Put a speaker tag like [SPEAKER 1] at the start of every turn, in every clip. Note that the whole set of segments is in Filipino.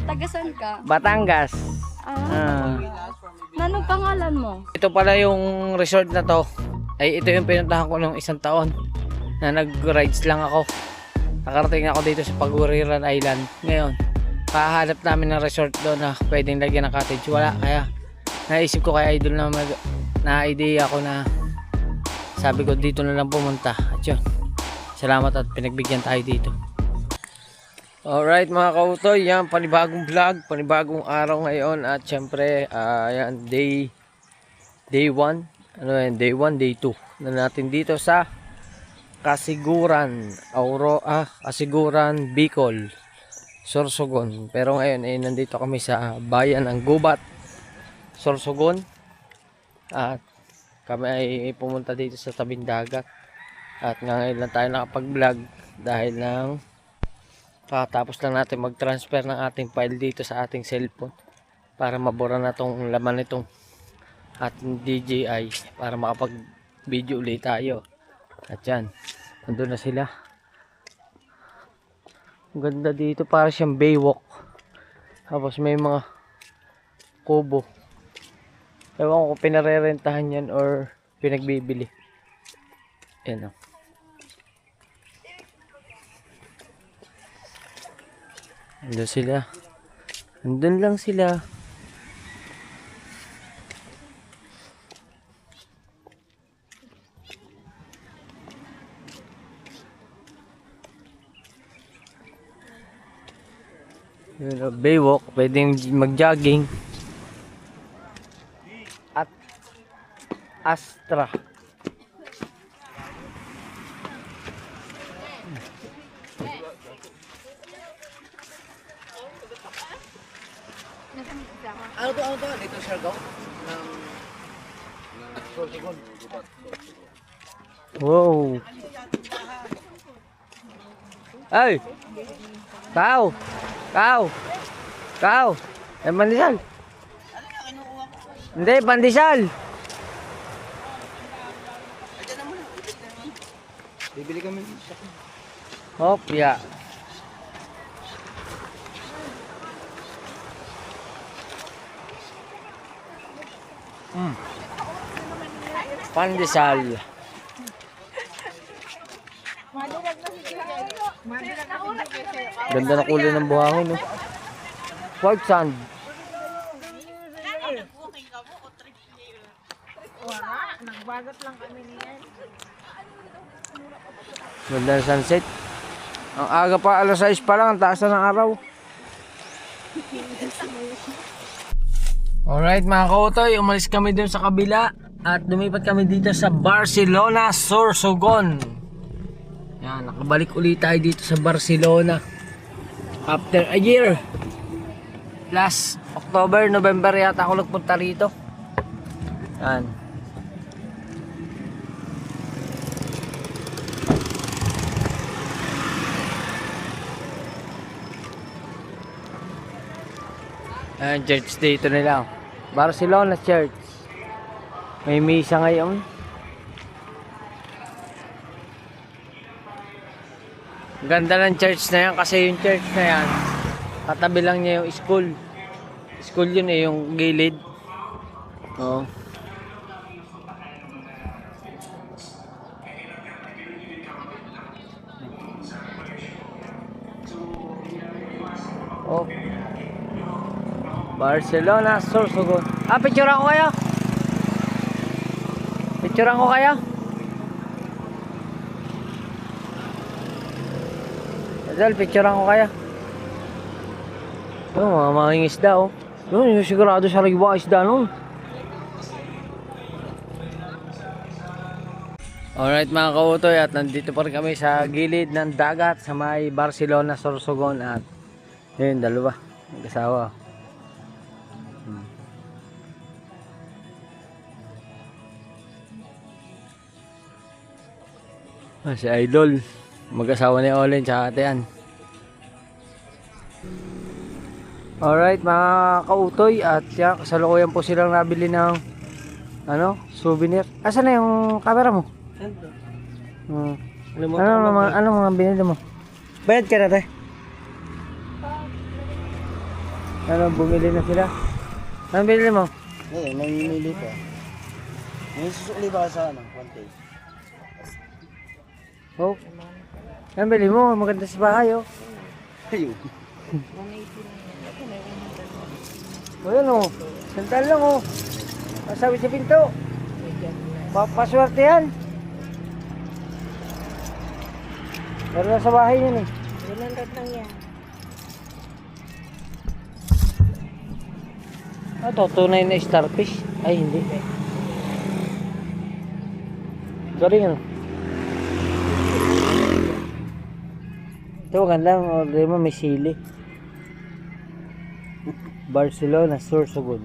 [SPEAKER 1] Tagasan ka?
[SPEAKER 2] Batangas.
[SPEAKER 1] Anong pangalan mo?
[SPEAKER 2] Ito pala yung resort na to. Ay ito yung pinuntahan ko nung isang taon na nag-rides lang ako. Nakarating ako dito sa Paguriran Island. Ngayon, kahanap namin ng resort doon na pwedeng lagyan ng cottage. Wala, kaya naisip ko kay Idol na idea ko na sabi ko dito na lang pumunta. At yun, salamat at pinagbigyan tayo dito. Alright mga kautoy, yan panibagong vlog, panibagong araw ngayon. At syempre, yan, day 1, ano yan, day 1, day 2 na natin dito sa Kasiguran, Kasiguran, Bicol, Sorsogon. Pero ngayon ay nandito kami sa bayan ng Gubat, Sorsogon. At kami ay pumunta dito sa tabing dagat. At ngayon lang tayo nakapag-vlog dahil lang tapos lang natin mag-transfer ng ating file dito sa ating cellphone para mabura na tong laman nitong ating DJI para makapag-video ulit tayo. At yan, nandun na sila. Ang ganda dito, para siyang baywalk. Tapos may mga kubo. Ewan ko kung pinarerentahan yan or pinagbibili. Yan o. Andun sila. Andun lang sila. Yun, baywalk, pwedeng mag-jogging. At Astra. Ano to? Dito Siargao? Wow. Ay! Kau! Pandesal. Hindi, pandesal. Bibili kami. Hop, ya. Pandesal. Ganda na kulay ng buhangin, no? White sand.
[SPEAKER 3] Nagbagat lang kami niyan.
[SPEAKER 2] Ganda ng sunset. Ang aga pa, alas 6 pa lang, ang taas na ng araw. Alright mga kautoy, umalis kami dun sa kabila at lumipat kami dito sa Barcelona, Sorsogon. Yan, nakabalik ulit tayo dito sa Barcelona after a year. Last October, November yata ako nagpunta rito. Yan. Ayan, church dito nila. Barcelona Church. May misa ngayon. Ganda ng church na yan kasi yung church na yan katabi lang niya yung school. School yun eh, yung gilid. Oo. Oh. Barcelona, Sorsogon. Picturean ko kayo. Picturean ko kayo. Adal, picturean ko kayo. Oh, mga isda oh. Yun, sigurado sa lagwa isda nun. Alright mga kautoy, at nandito pa rin kami sa gilid ng dagat sa may Barcelona, Sorsogon. At yun, dalawa, mag-asawa. Si Idol, mag-asawa ni Olen tsaka Ate Ann. Alright mga kautoy, at yan, kasalukuyan po silang nabili ng souvenir. Asan na yung camera mo? Ano mga binili mo? Bayad ka na, te? Ano, bumili na sila. Ano bili mo?
[SPEAKER 1] Eh, may mili pa. May susukli ba ka sa ano? 1K?
[SPEAKER 2] Oh. Ano bili mo? Maganda sa bahay, oh.
[SPEAKER 1] Ayun.
[SPEAKER 2] O yan, oh. Sandal lang, oh. Masabi sa pinto. Paswerte yan. Pero nasa bahay yun, eh.
[SPEAKER 3] 100 lang yan.
[SPEAKER 2] Ito, tunay na starfish. Ay, hindi. Galing, ano? Ito, maganda. Order mo, may sili. Barcelona, Sorsogon.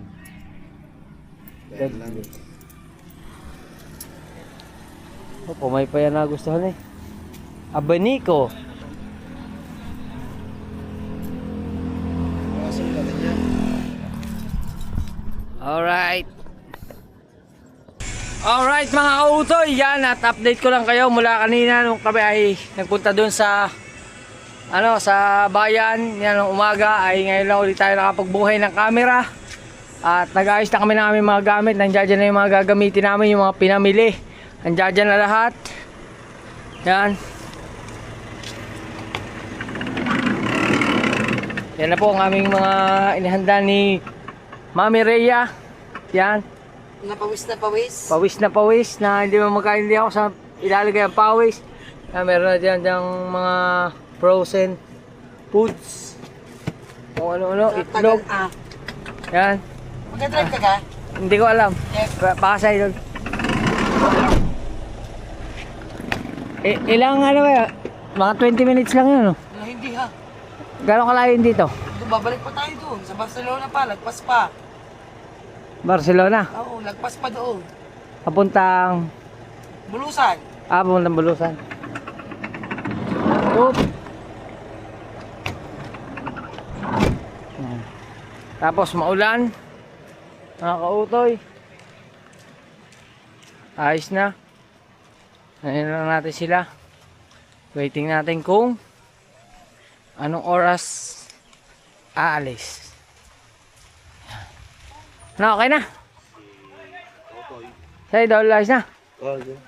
[SPEAKER 2] Oh, kumay pa yan na gustuhan, eh. Abanico.
[SPEAKER 1] Masok ka din yan.
[SPEAKER 2] Alright. Alright mga kautoy, yan at update ko lang kayo mula kanina nung kami ay nagpunta dun sa sa bayan, yan ng umaga ay ngayon lang ulit tayo nakapagbuhay ng camera at nag-ayos na kami ng aming mga gamit. Nandiyan dyan na yung mga gagamitin namin, yung mga pinamili, nandiyan dyan na lahat. Yan. Yan na po ang aming mga inihanda ni Mami Rhea. Yan.
[SPEAKER 3] Napawis na pawis.
[SPEAKER 2] Pawis na hindi mo magkaindi ako sa ilalagay ang pawis. Yan, meron na dyan mga frozen foods. Kung ano-ano, itlog. Yan.
[SPEAKER 3] Magka-drive ka ka?
[SPEAKER 2] Hindi ko alam. Baka sa ilog. Ilang ano ba yan? Mga 20 minutes lang yun, no?
[SPEAKER 3] Hindi ha.
[SPEAKER 2] Gano'ng kalayo dito?
[SPEAKER 3] Babalik pa tayo doon. Sa Barcelona pa. Lagpas pa.
[SPEAKER 2] Barcelona.
[SPEAKER 3] Oo, lagpas pa doon.
[SPEAKER 2] Papuntang...
[SPEAKER 3] Bulusan.
[SPEAKER 2] Papuntang Bulusan. Oop. Tapos maulan. Mga kautoy. Ayos na. Ngayon lang natin sila. Waiting natin kung anong oras aalis. Na, okay na? Sa'yo daw, ayos na?
[SPEAKER 1] Okay.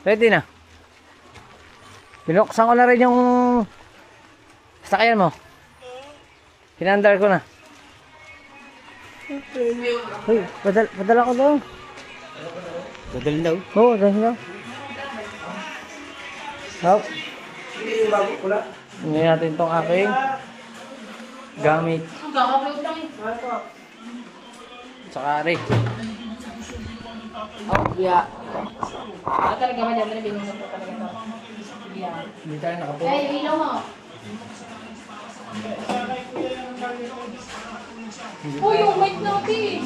[SPEAKER 2] Ready na? Binuksan ko na rin yung sakyan mo. Pinandar ko na. Uy, padala ko daw.
[SPEAKER 1] Dadalhin daw.
[SPEAKER 2] Oo, dahil daw. Hop. Hindi natin itong aking gamit. Tsaka rin. Oh, yeah.
[SPEAKER 4] Talaga ba dyan? Binunod ko talaga ito.
[SPEAKER 2] Hindi tayo nakapo.
[SPEAKER 4] Ay, ilaw mo. Uy, yung mic natin.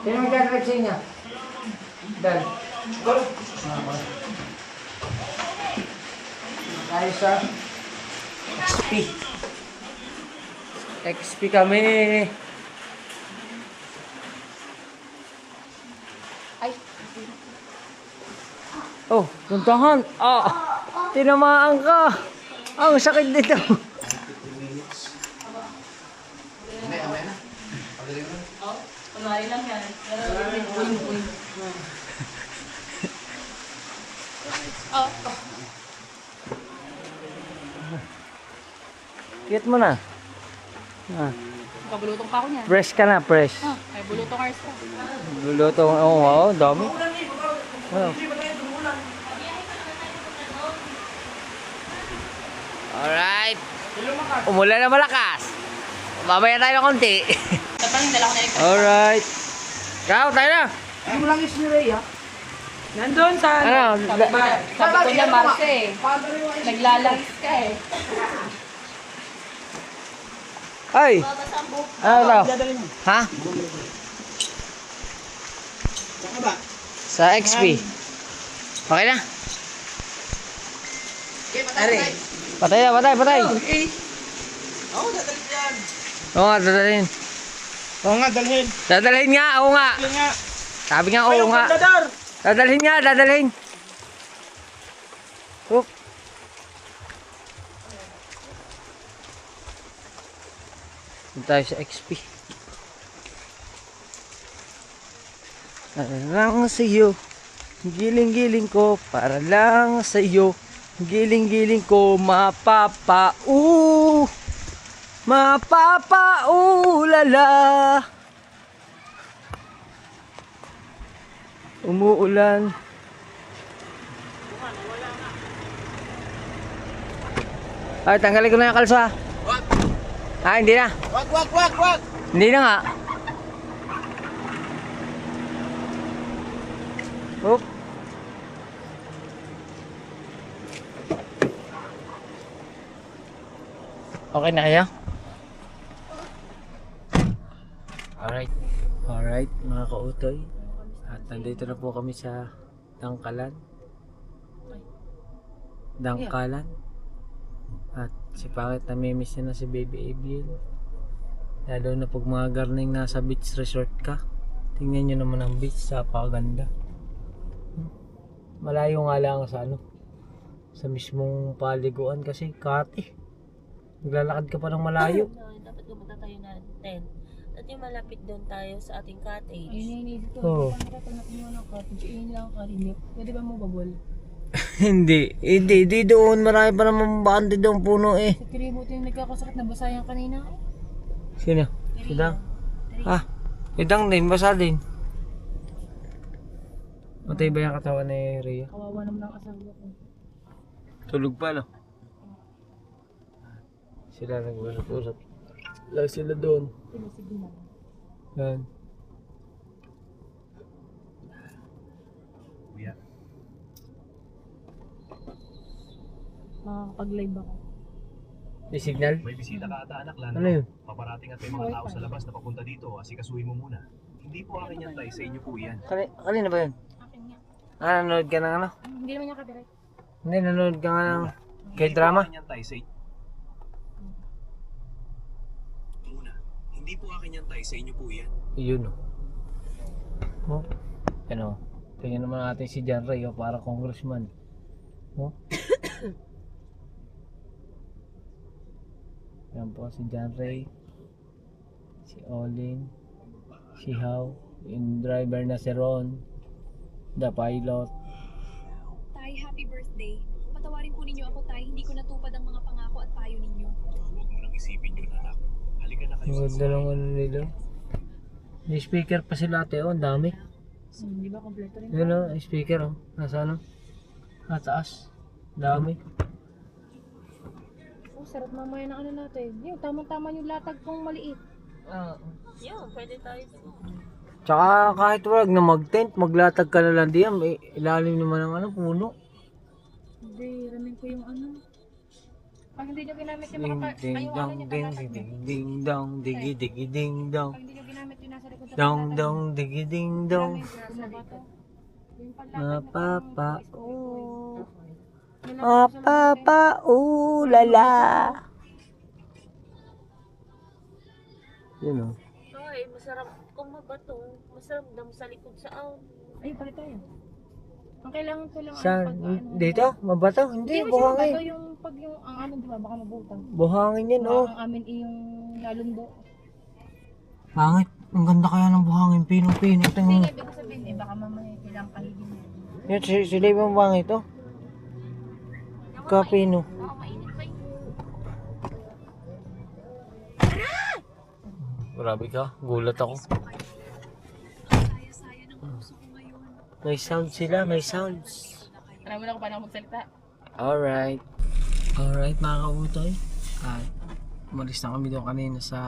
[SPEAKER 2] Sino mag-direct sa inyo? Dan. Tayo sa XP. XP kami.
[SPEAKER 4] Ay.
[SPEAKER 2] Oh, puntahan. Ah, tinamaan ka. Ang sakit dito.
[SPEAKER 4] Kunwari lang yan.
[SPEAKER 2] Get mo na. Ah,
[SPEAKER 4] Kabulutong pa ako niyan.
[SPEAKER 2] fresh ka na, fresh.
[SPEAKER 4] Ay, bulutong cars ka.
[SPEAKER 2] Luluto. Oo, wow, dami. Wow. Alright. Umulan na malakas. Mamaya tayo ng konti.
[SPEAKER 4] Tapos dala ko na yung
[SPEAKER 2] Alright. Ikaw, tayo na.
[SPEAKER 3] Hindi mo lang is ni Rhea. Nandun sa...
[SPEAKER 2] Ano?
[SPEAKER 4] sabi ko na Marce eh. Naglalangis ka eh.
[SPEAKER 2] Ay! Ano daw? Ha?
[SPEAKER 3] Saka ba?
[SPEAKER 2] Sa XP. Okay na?
[SPEAKER 3] Are.
[SPEAKER 2] Patay na, patay, patay.
[SPEAKER 3] Oo, dadalhin yan.
[SPEAKER 2] Oo nga, dadalhin.
[SPEAKER 1] Oo nga, dalhin.
[SPEAKER 2] Dadalhin nga, oo nga.
[SPEAKER 1] Yan nga.
[SPEAKER 2] Sabi nga, oo nga. Dadalhin nga, dadalhin. Oop. Dito tayo sa XP. Para lang sa iyo, giling-giling ko, para lang sa iyo, giling-giling ko, mapapaulala. Umuulan. Ay, tanggalin ko na yung kalsa. Ah, hindi na.
[SPEAKER 1] Wag.
[SPEAKER 2] Hindi na nga. Oop. Okay na kaya? Alright mga kautoy. At nandito na po kami sa Dangkalan. At si Pakit namimiss na si Baby Abiel. Lalo na pag mga garning nasa beach resort ka. Tingnan nyo naman ang beach, sa paganda. Malayo nga lang sa sa mismong paliguan kasi kati. Naglalakad ka pa ng malayo.
[SPEAKER 5] Dapat pumunta tayo na 10. At yung malapit doon tayo sa ating cottage.
[SPEAKER 4] Iniisip ko,
[SPEAKER 2] Oo.
[SPEAKER 4] paano ka nakuha ng cottage? Iyon lang ang karinip. Pwede ba mo babol?
[SPEAKER 2] Hindi doon. Marami pa naman bakante doon puno eh.
[SPEAKER 4] Sa kiributo yung nagkakasakit na basayan kanina.
[SPEAKER 2] Sino? Si Dang? Ah, Dang din, basa din. Matay ba yung katawan ni Rhea?
[SPEAKER 4] Kawawa naman ang asawa ko.
[SPEAKER 2] Tulog pa, no? Sila nag-usap-usap. Lang sila doon.
[SPEAKER 4] Sige na.
[SPEAKER 2] Yan.
[SPEAKER 4] Makakapag-live ako.
[SPEAKER 2] May signal?
[SPEAKER 6] May bisita ka ata anak, Lano.
[SPEAKER 2] Ano yun?
[SPEAKER 6] Paparating at may mga tao sa labas na papunta dito. Asikasuhin mo muna. Hindi po akin yan, tay. Sa inyo po yan.
[SPEAKER 2] Kanina ba yun?
[SPEAKER 4] Akin nga.
[SPEAKER 2] Ah, nanonood ka ng
[SPEAKER 4] Hindi naman niya copyright.
[SPEAKER 2] Hindi, nanonood ka nga ng
[SPEAKER 6] Hindi po
[SPEAKER 2] drama?
[SPEAKER 6] akin yan, tay. Sa muna. Hindi po akin yan, tay. Sa inyo po yan.
[SPEAKER 2] Yun, oh. Ano? Tingnan naman natin si John Ray, para congressman. Oh. Yan po si John Ray, si Olin, si How, yung driver na si Ron, the pilot.
[SPEAKER 7] Tay, happy birthday. Patawarin po ninyo ako, Tay. Hindi ko natupad ang mga pangako at payo ninyo.
[SPEAKER 6] Huwag mo nang isipin yun, anak. Halika na kayo
[SPEAKER 2] Ang
[SPEAKER 6] sa
[SPEAKER 2] ganda ng ano nila. May speaker pa sila ate, oh, ang dami.
[SPEAKER 4] Di ba kompleto rin?
[SPEAKER 2] Yun oh, speaker oh, nasa taas, dami.
[SPEAKER 4] Oh, sarap mamaya ng ano natin. Yung tamang-tama yung latag kong maliit.
[SPEAKER 5] Yun, pwede tayo doon.
[SPEAKER 2] Tsaka kahit wag na mag-tent, maglatag ka na lang diyan, may ilalim naman ng puno.
[SPEAKER 4] Hindi, ramin ko yung ano. Pag hindi nyo ginamit yung
[SPEAKER 2] Ding
[SPEAKER 4] mga
[SPEAKER 2] ding
[SPEAKER 4] yung
[SPEAKER 2] dong
[SPEAKER 4] ano nyo,
[SPEAKER 2] ding
[SPEAKER 4] latag
[SPEAKER 2] ding
[SPEAKER 4] nyo.
[SPEAKER 2] ding dong digi digi ding dong
[SPEAKER 4] Pag hindi nyo ginamit yung nasa likod sa
[SPEAKER 2] dong
[SPEAKER 4] latag
[SPEAKER 2] dong
[SPEAKER 4] nyo.
[SPEAKER 2] digi ding dong.
[SPEAKER 4] Yung panlatag na
[SPEAKER 2] Mapapa
[SPEAKER 4] Nilagay ko sa
[SPEAKER 2] mapapa ulala. Yun oh.
[SPEAKER 5] Ay, masarap kung mabato. Masarap dam sa likod sa aw.
[SPEAKER 4] Ayun, palit tayo. Ang kailangan ko lang
[SPEAKER 2] Saan?
[SPEAKER 4] pag ano,
[SPEAKER 2] Dito? Mabato? Hindi,
[SPEAKER 4] Hindi mo siya mabato
[SPEAKER 2] buhangin.
[SPEAKER 4] yung pag yung ang amin di ba baka mabutang.
[SPEAKER 2] Buhangin yan oh.
[SPEAKER 4] Ang amin yung lalundo.
[SPEAKER 2] Pangit. Ang ganda kaya ng buhangin. Pino-pino.
[SPEAKER 4] Hindi
[SPEAKER 2] Tingnan mo.
[SPEAKER 4] nga ibig sabihin eh baka mamaya kailangan kahigin mo.
[SPEAKER 2] Yan, sila yung bangit oh. Kapino.
[SPEAKER 5] Baka mainit pa yun.
[SPEAKER 2] Grabe ka. Gulat ako.
[SPEAKER 7] Saya-saya ng puso ko ngayon.
[SPEAKER 2] May sound sila. May sounds.
[SPEAKER 4] Alam mo na kung paano ako magsalita.
[SPEAKER 2] Alright. Alright mga kautoy. At umalis na kami doon kanina sa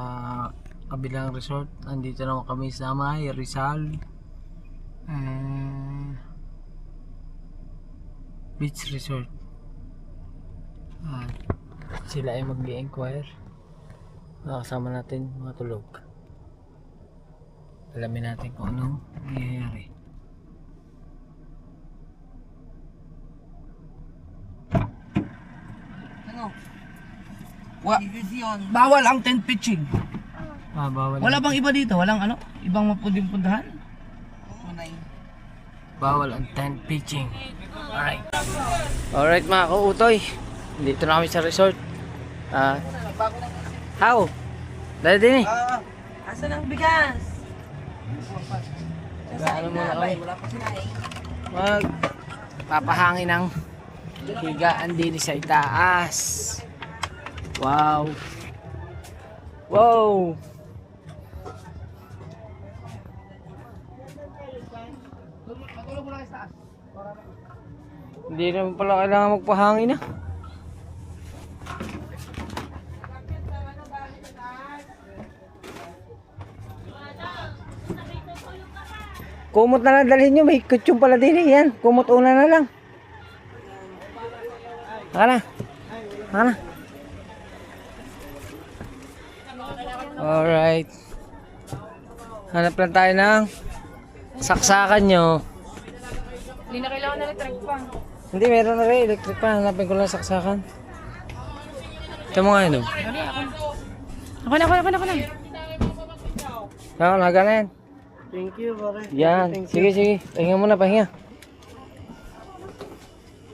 [SPEAKER 2] kabilang resort. Andito naman kami sa May Rizal Beach Resort. At sila ay mag-i-inquire. Kasama natin mga tulog. Alamin natin kung anong nangyayari.
[SPEAKER 3] Bawal ang tent pitching.
[SPEAKER 2] Bawal.
[SPEAKER 3] Wala bang iba dito? Walang ano? Ibang mapuding puntahan?
[SPEAKER 2] Bawal ang tent pitching. Alright mga kautoy. Dito na kami sa resort. How? Dali din eh.
[SPEAKER 5] Asan ang bigas?
[SPEAKER 2] Ano muna kami? Mag papahangin ng higaan din sa itaas. Wow. Wow. Hindi naman pala kailangan magpahangin na. Kumot na lang dalhin nyo. May kutsyon pala din eh. Yan. Kumot una na lang. Haka na. Haka na. Alright. Hanap lang tayo ng saksakan nyo.
[SPEAKER 4] Hindi na kailangan na electric pa.
[SPEAKER 2] Hindi, meron na rin. Electric pa. Hanapin ko lang saksakan. Ito mo nga yun.
[SPEAKER 4] Ako na.
[SPEAKER 2] Ako, naga na yan.
[SPEAKER 1] Thank you, pare.
[SPEAKER 2] Yan. Sige, sige. Pahinga muna, pahinga.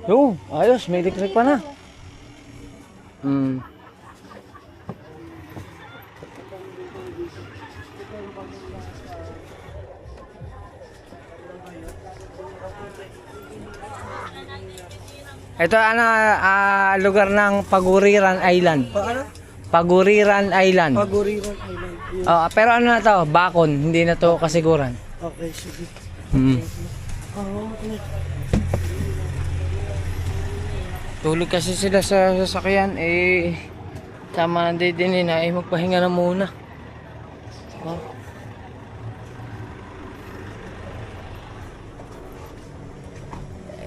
[SPEAKER 2] Yo, ayos. May electric pa na. Ito lugar ng Paguriran Island.
[SPEAKER 1] Paano?
[SPEAKER 2] Paguriran Island.
[SPEAKER 1] Paguriran Island. Yun.
[SPEAKER 2] Pero ano na to? Bakon. Hindi na to kasiguran.
[SPEAKER 1] Okay, sige.
[SPEAKER 2] Tulog kasi sila sa sasakyan. Tama na din na. Magpahinga na muna.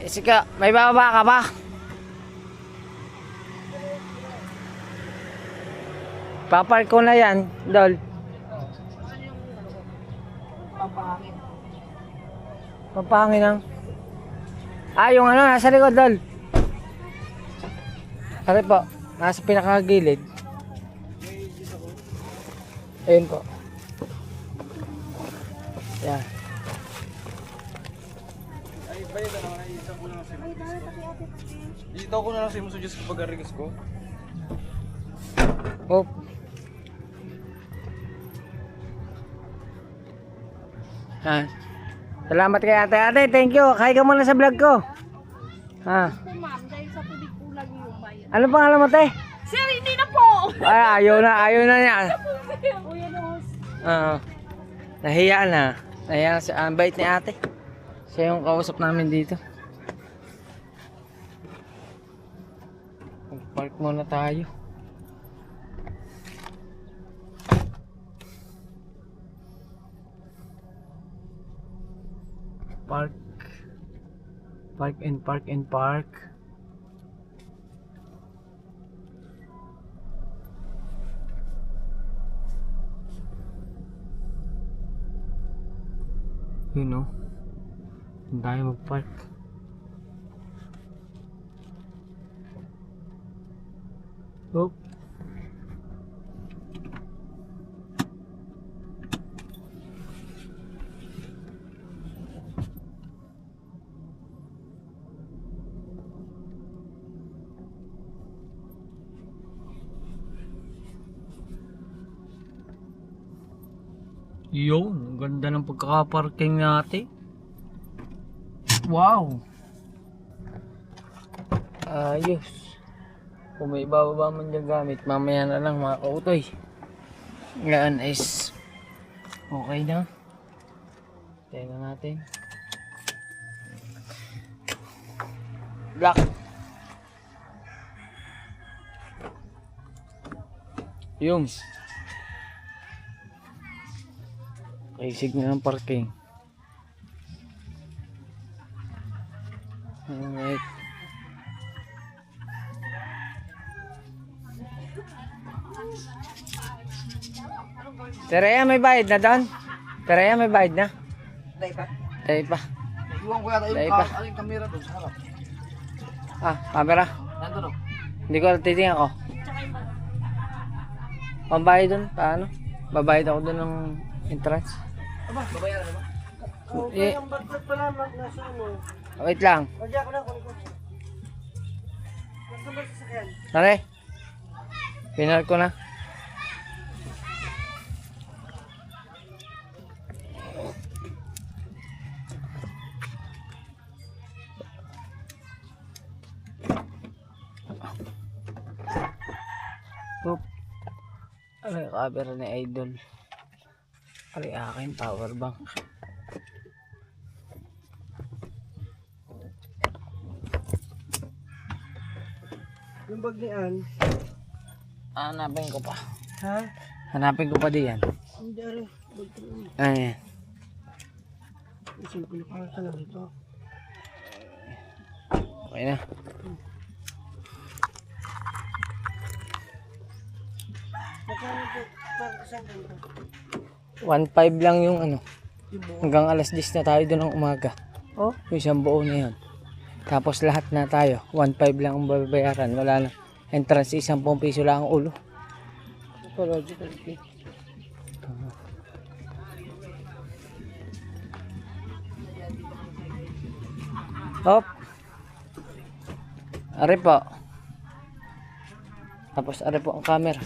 [SPEAKER 2] Sika, may bababa ka ba? Papark ko na yan, Dol. Papahangin lang. Yung ano, nasa likod, Dol. Pare po, nasa pinakagilid. Ayun po. Yan.
[SPEAKER 3] Dito ako na lang sa imo suggest kapag arigas ko.
[SPEAKER 2] Oh. Salamat kay ate. Ate, thank you. Kaya ka muna sa vlog ko.
[SPEAKER 4] Ma'am, dahil sa tubig kulang yung bayan.
[SPEAKER 2] Ano pangalan mo, te?
[SPEAKER 4] Sir, hindi na po!
[SPEAKER 2] Ayaw na niya.
[SPEAKER 4] Kuya Nos.
[SPEAKER 2] Nahiya na. Nahiya na siya. Ang bait ni ate. Siya yung kausap namin dito. Mag-park muna tayo. Park and park. You know, hindi tayo mag-park. Oh. Yun, ganda ng pagkakaparking natin. Wow! Ayos. Kung may ibababa man dyan gamit, mamaya na lang mga kautoy. Ngayon is okay na. Tingnan natin. Black. Yung okay, signal ng parking. Alright. Tereya, may bayad na doon? Tereya, may bayad na? Tayo pa.
[SPEAKER 3] Iwan ko yata
[SPEAKER 2] Dahil pa.
[SPEAKER 3] yung camera doon sa harap.
[SPEAKER 2] Camera.
[SPEAKER 3] Nandun o.
[SPEAKER 2] Hindi ko titingnan ko. Pambayad doon, paano? Babayad ako doon ng entrance.
[SPEAKER 3] Aba, babayaran naman.
[SPEAKER 2] Eh,
[SPEAKER 1] Ang bagsak pala, nasa mo.
[SPEAKER 2] wait lang.
[SPEAKER 1] Lagyan ko na, kunin ko. Nasa ba sa sakyan?
[SPEAKER 2] Tare. Pinar ko na. Oop. Ano yung camera ni Idol? Pari akin, power bank.
[SPEAKER 1] Yung bag ni Ann.
[SPEAKER 2] Hanapin ko pa.
[SPEAKER 1] Ha?
[SPEAKER 2] Hanapin ko pa diyan.
[SPEAKER 1] Hindi, ari. Bag ko na.
[SPEAKER 2] Ayan.
[SPEAKER 1] Kasi pinapakal ka lang ito.
[SPEAKER 2] Okay na.
[SPEAKER 1] Magkano ito? Saan ka ito?
[SPEAKER 2] 1.5 lang yung ano. Hanggang alas 10 na tayo doon ng umaga.
[SPEAKER 1] Oh?
[SPEAKER 2] Yung isang buo na yun. Tapos lahat na tayo. 1.5 lang ang babayaran. Wala na. Entrance 10 piso lang ang ulo.
[SPEAKER 1] Ecological plate.
[SPEAKER 2] Hop. Are po. Tapos are po ang camera.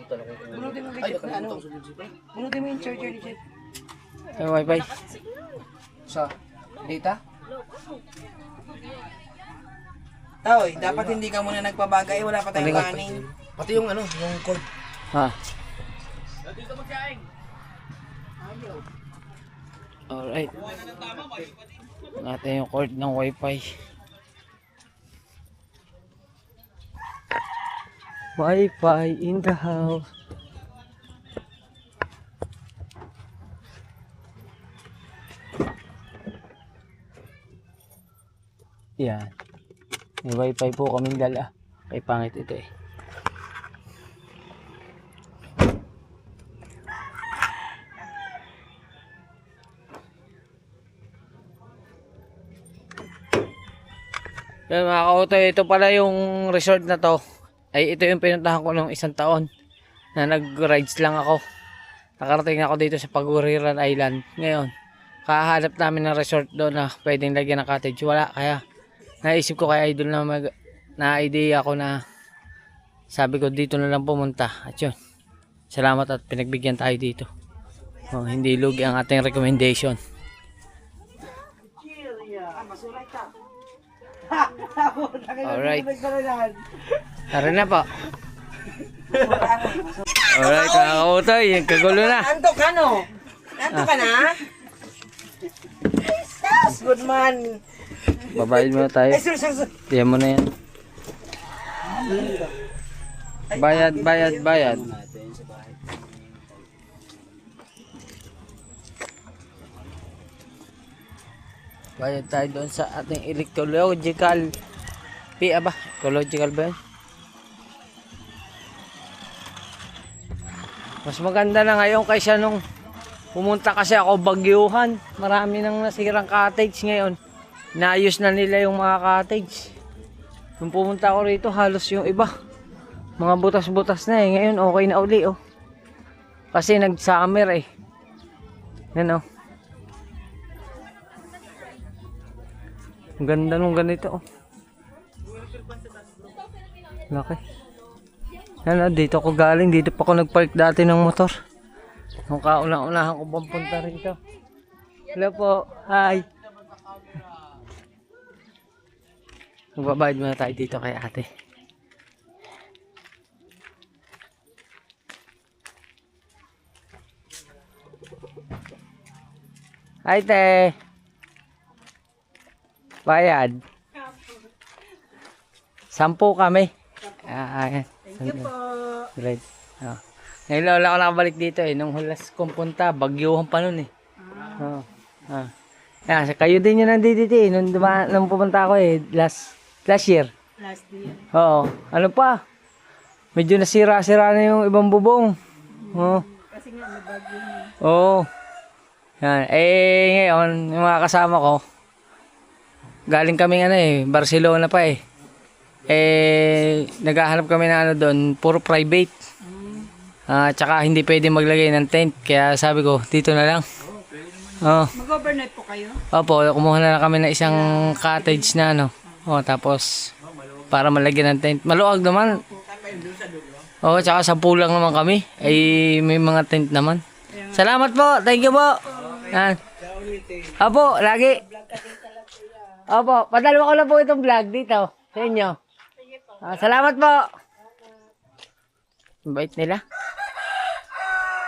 [SPEAKER 1] Bunutin mo gadget na ano? Bunutin mo yung charger ni Jeff.
[SPEAKER 2] Ay, wifi.
[SPEAKER 3] Sa data?
[SPEAKER 8] Taoy, dapat hindi ka muna nagpabagay, wala pa tayong kanin.
[SPEAKER 3] Pati yung ano, yung cord.
[SPEAKER 2] Ha. Alright. Natin yung cord ng wifi. Wifi in the house. Yan. May wifi po kaming dala. Kay pangit ito eh. Yan mga kautoy, ito pala yung resort na to. Ay ito yung pinuntahan ko nung 1 taon na nag-rides lang ako. Nakarating ako dito sa Paguriran Island. Ngayon, kahanap namin ng resort doon na pwedeng lagyan ng cottage. Wala, kaya naisip ko kay Idol na na-idea ako na sabi ko dito na lang pumunta. At yun, salamat at pinagbigyan tayo dito. Oh, hindi lugi ang ating recommendation. Alright. Tara na po. Alright, mga kautoy, yung kagulo na.
[SPEAKER 8] Anto ka no? Anto ka na? Jesus, good man.
[SPEAKER 2] Babayad muna tayo.
[SPEAKER 8] Ay, sir.
[SPEAKER 2] Diyan mo na yan. Bayad. Bayad tayo doon sa ating ecological aba? Ecological ba yun? Mas maganda na ngayon kaysa nung pumunta kasi ako Bagyuhan. Marami nang nasirang cottage ngayon. Naayos na nila yung mga cottage. Nung pumunta ako rito halos yung iba mga butas-butas na eh. Ngayon okay na uli oh. Kasi nag-summer eh. Yan oh. Ang ganda nung ganito oh. Laki. Yan oh, dito ako galing. Dito pa ako nagpark dati ng motor. Nung kaunang-unahan ko bang punta rito. Hello po. Hi. Magbabayad muna tayo dito kay ate. Hi te. Bayad. 10 kami. Thank you po. Right. Oh. Ngayon wala ako nakabalik dito eh. Nung hulas kong punta, Bagyuhan pa nun eh. Oh. Ah. Yan, kayo din yun nandito eh. Nung pumunta ako eh, last year.
[SPEAKER 8] Last year.
[SPEAKER 2] Oo. Ano pa? Medyo nasira-sira na yung ibang bubong. Oo.
[SPEAKER 8] Kasi nga, nabagyo na.
[SPEAKER 2] Oo. Yan. Eh, ngayon, yung mga kasama ko, galing kami Barcelona pa eh. naghahanap kami ng ano doon, puro private. Tsaka hindi pwede maglagay ng tent, kaya sabi ko, dito na lang.
[SPEAKER 8] Mag-overnight po kayo?
[SPEAKER 2] Opo, kumuha na lang kami ng isang cottage na ano. Tapos, para malagyan ng tent. Maluwag naman. Tsaka 10 lang naman kami. May mga tent naman. Salamat po, thank you po. Yan. Opo, lagi. Opo, padalawa ko na po itong vlog dito sa inyo. Salamat po. Ang bait nila.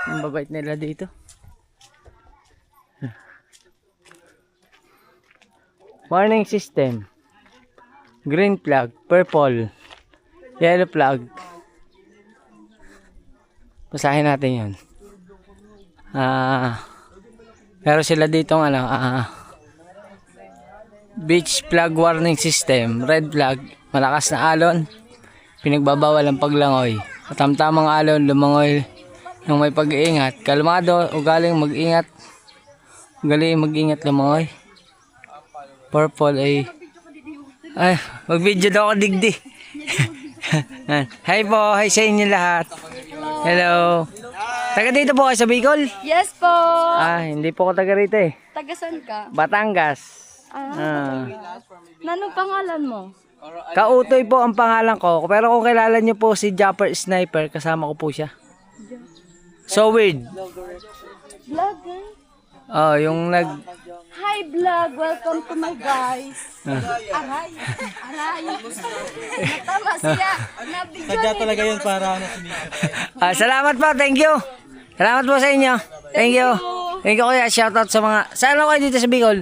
[SPEAKER 2] Ang babait nila dito. Warning system. Green flag, purple, yellow flag. Basahin natin yun. Pero sila dito beach flag warning system, red flag, malakas na alon, pinagbabawal ang paglangoy. Katamtamang alon, lumangoy ng may pag-iingat. Kalmado, ugaling mag-ingat. Ugaling mag-ingat, lumangoy. Purple ay, mag-video daw ako digdi. Hi po, hi sa inyo lahat. Hello. Taga dito po kayo sa Bicol?
[SPEAKER 4] Yes po!
[SPEAKER 2] Hindi po ako taga rito eh.
[SPEAKER 4] Tagasan ka?
[SPEAKER 2] Batangas.
[SPEAKER 4] Anong pangalan mo?
[SPEAKER 2] Kautoy po ang pangalan ko. Pero kung kilala nyo po si Japper Sniper, kasama ko po siya. So weird.
[SPEAKER 4] Vlogger?
[SPEAKER 2] Yung
[SPEAKER 4] Hi vlog! Welcome to my guys! Aray! Natama siya! Nabigyan
[SPEAKER 3] Sadya talaga yun para sinikat.
[SPEAKER 2] salamat po, thank you. Salamat po sa inyo. Thank you. Thank you kuya. Shoutout sa mga... Saan ako kayo dito sa Bicol?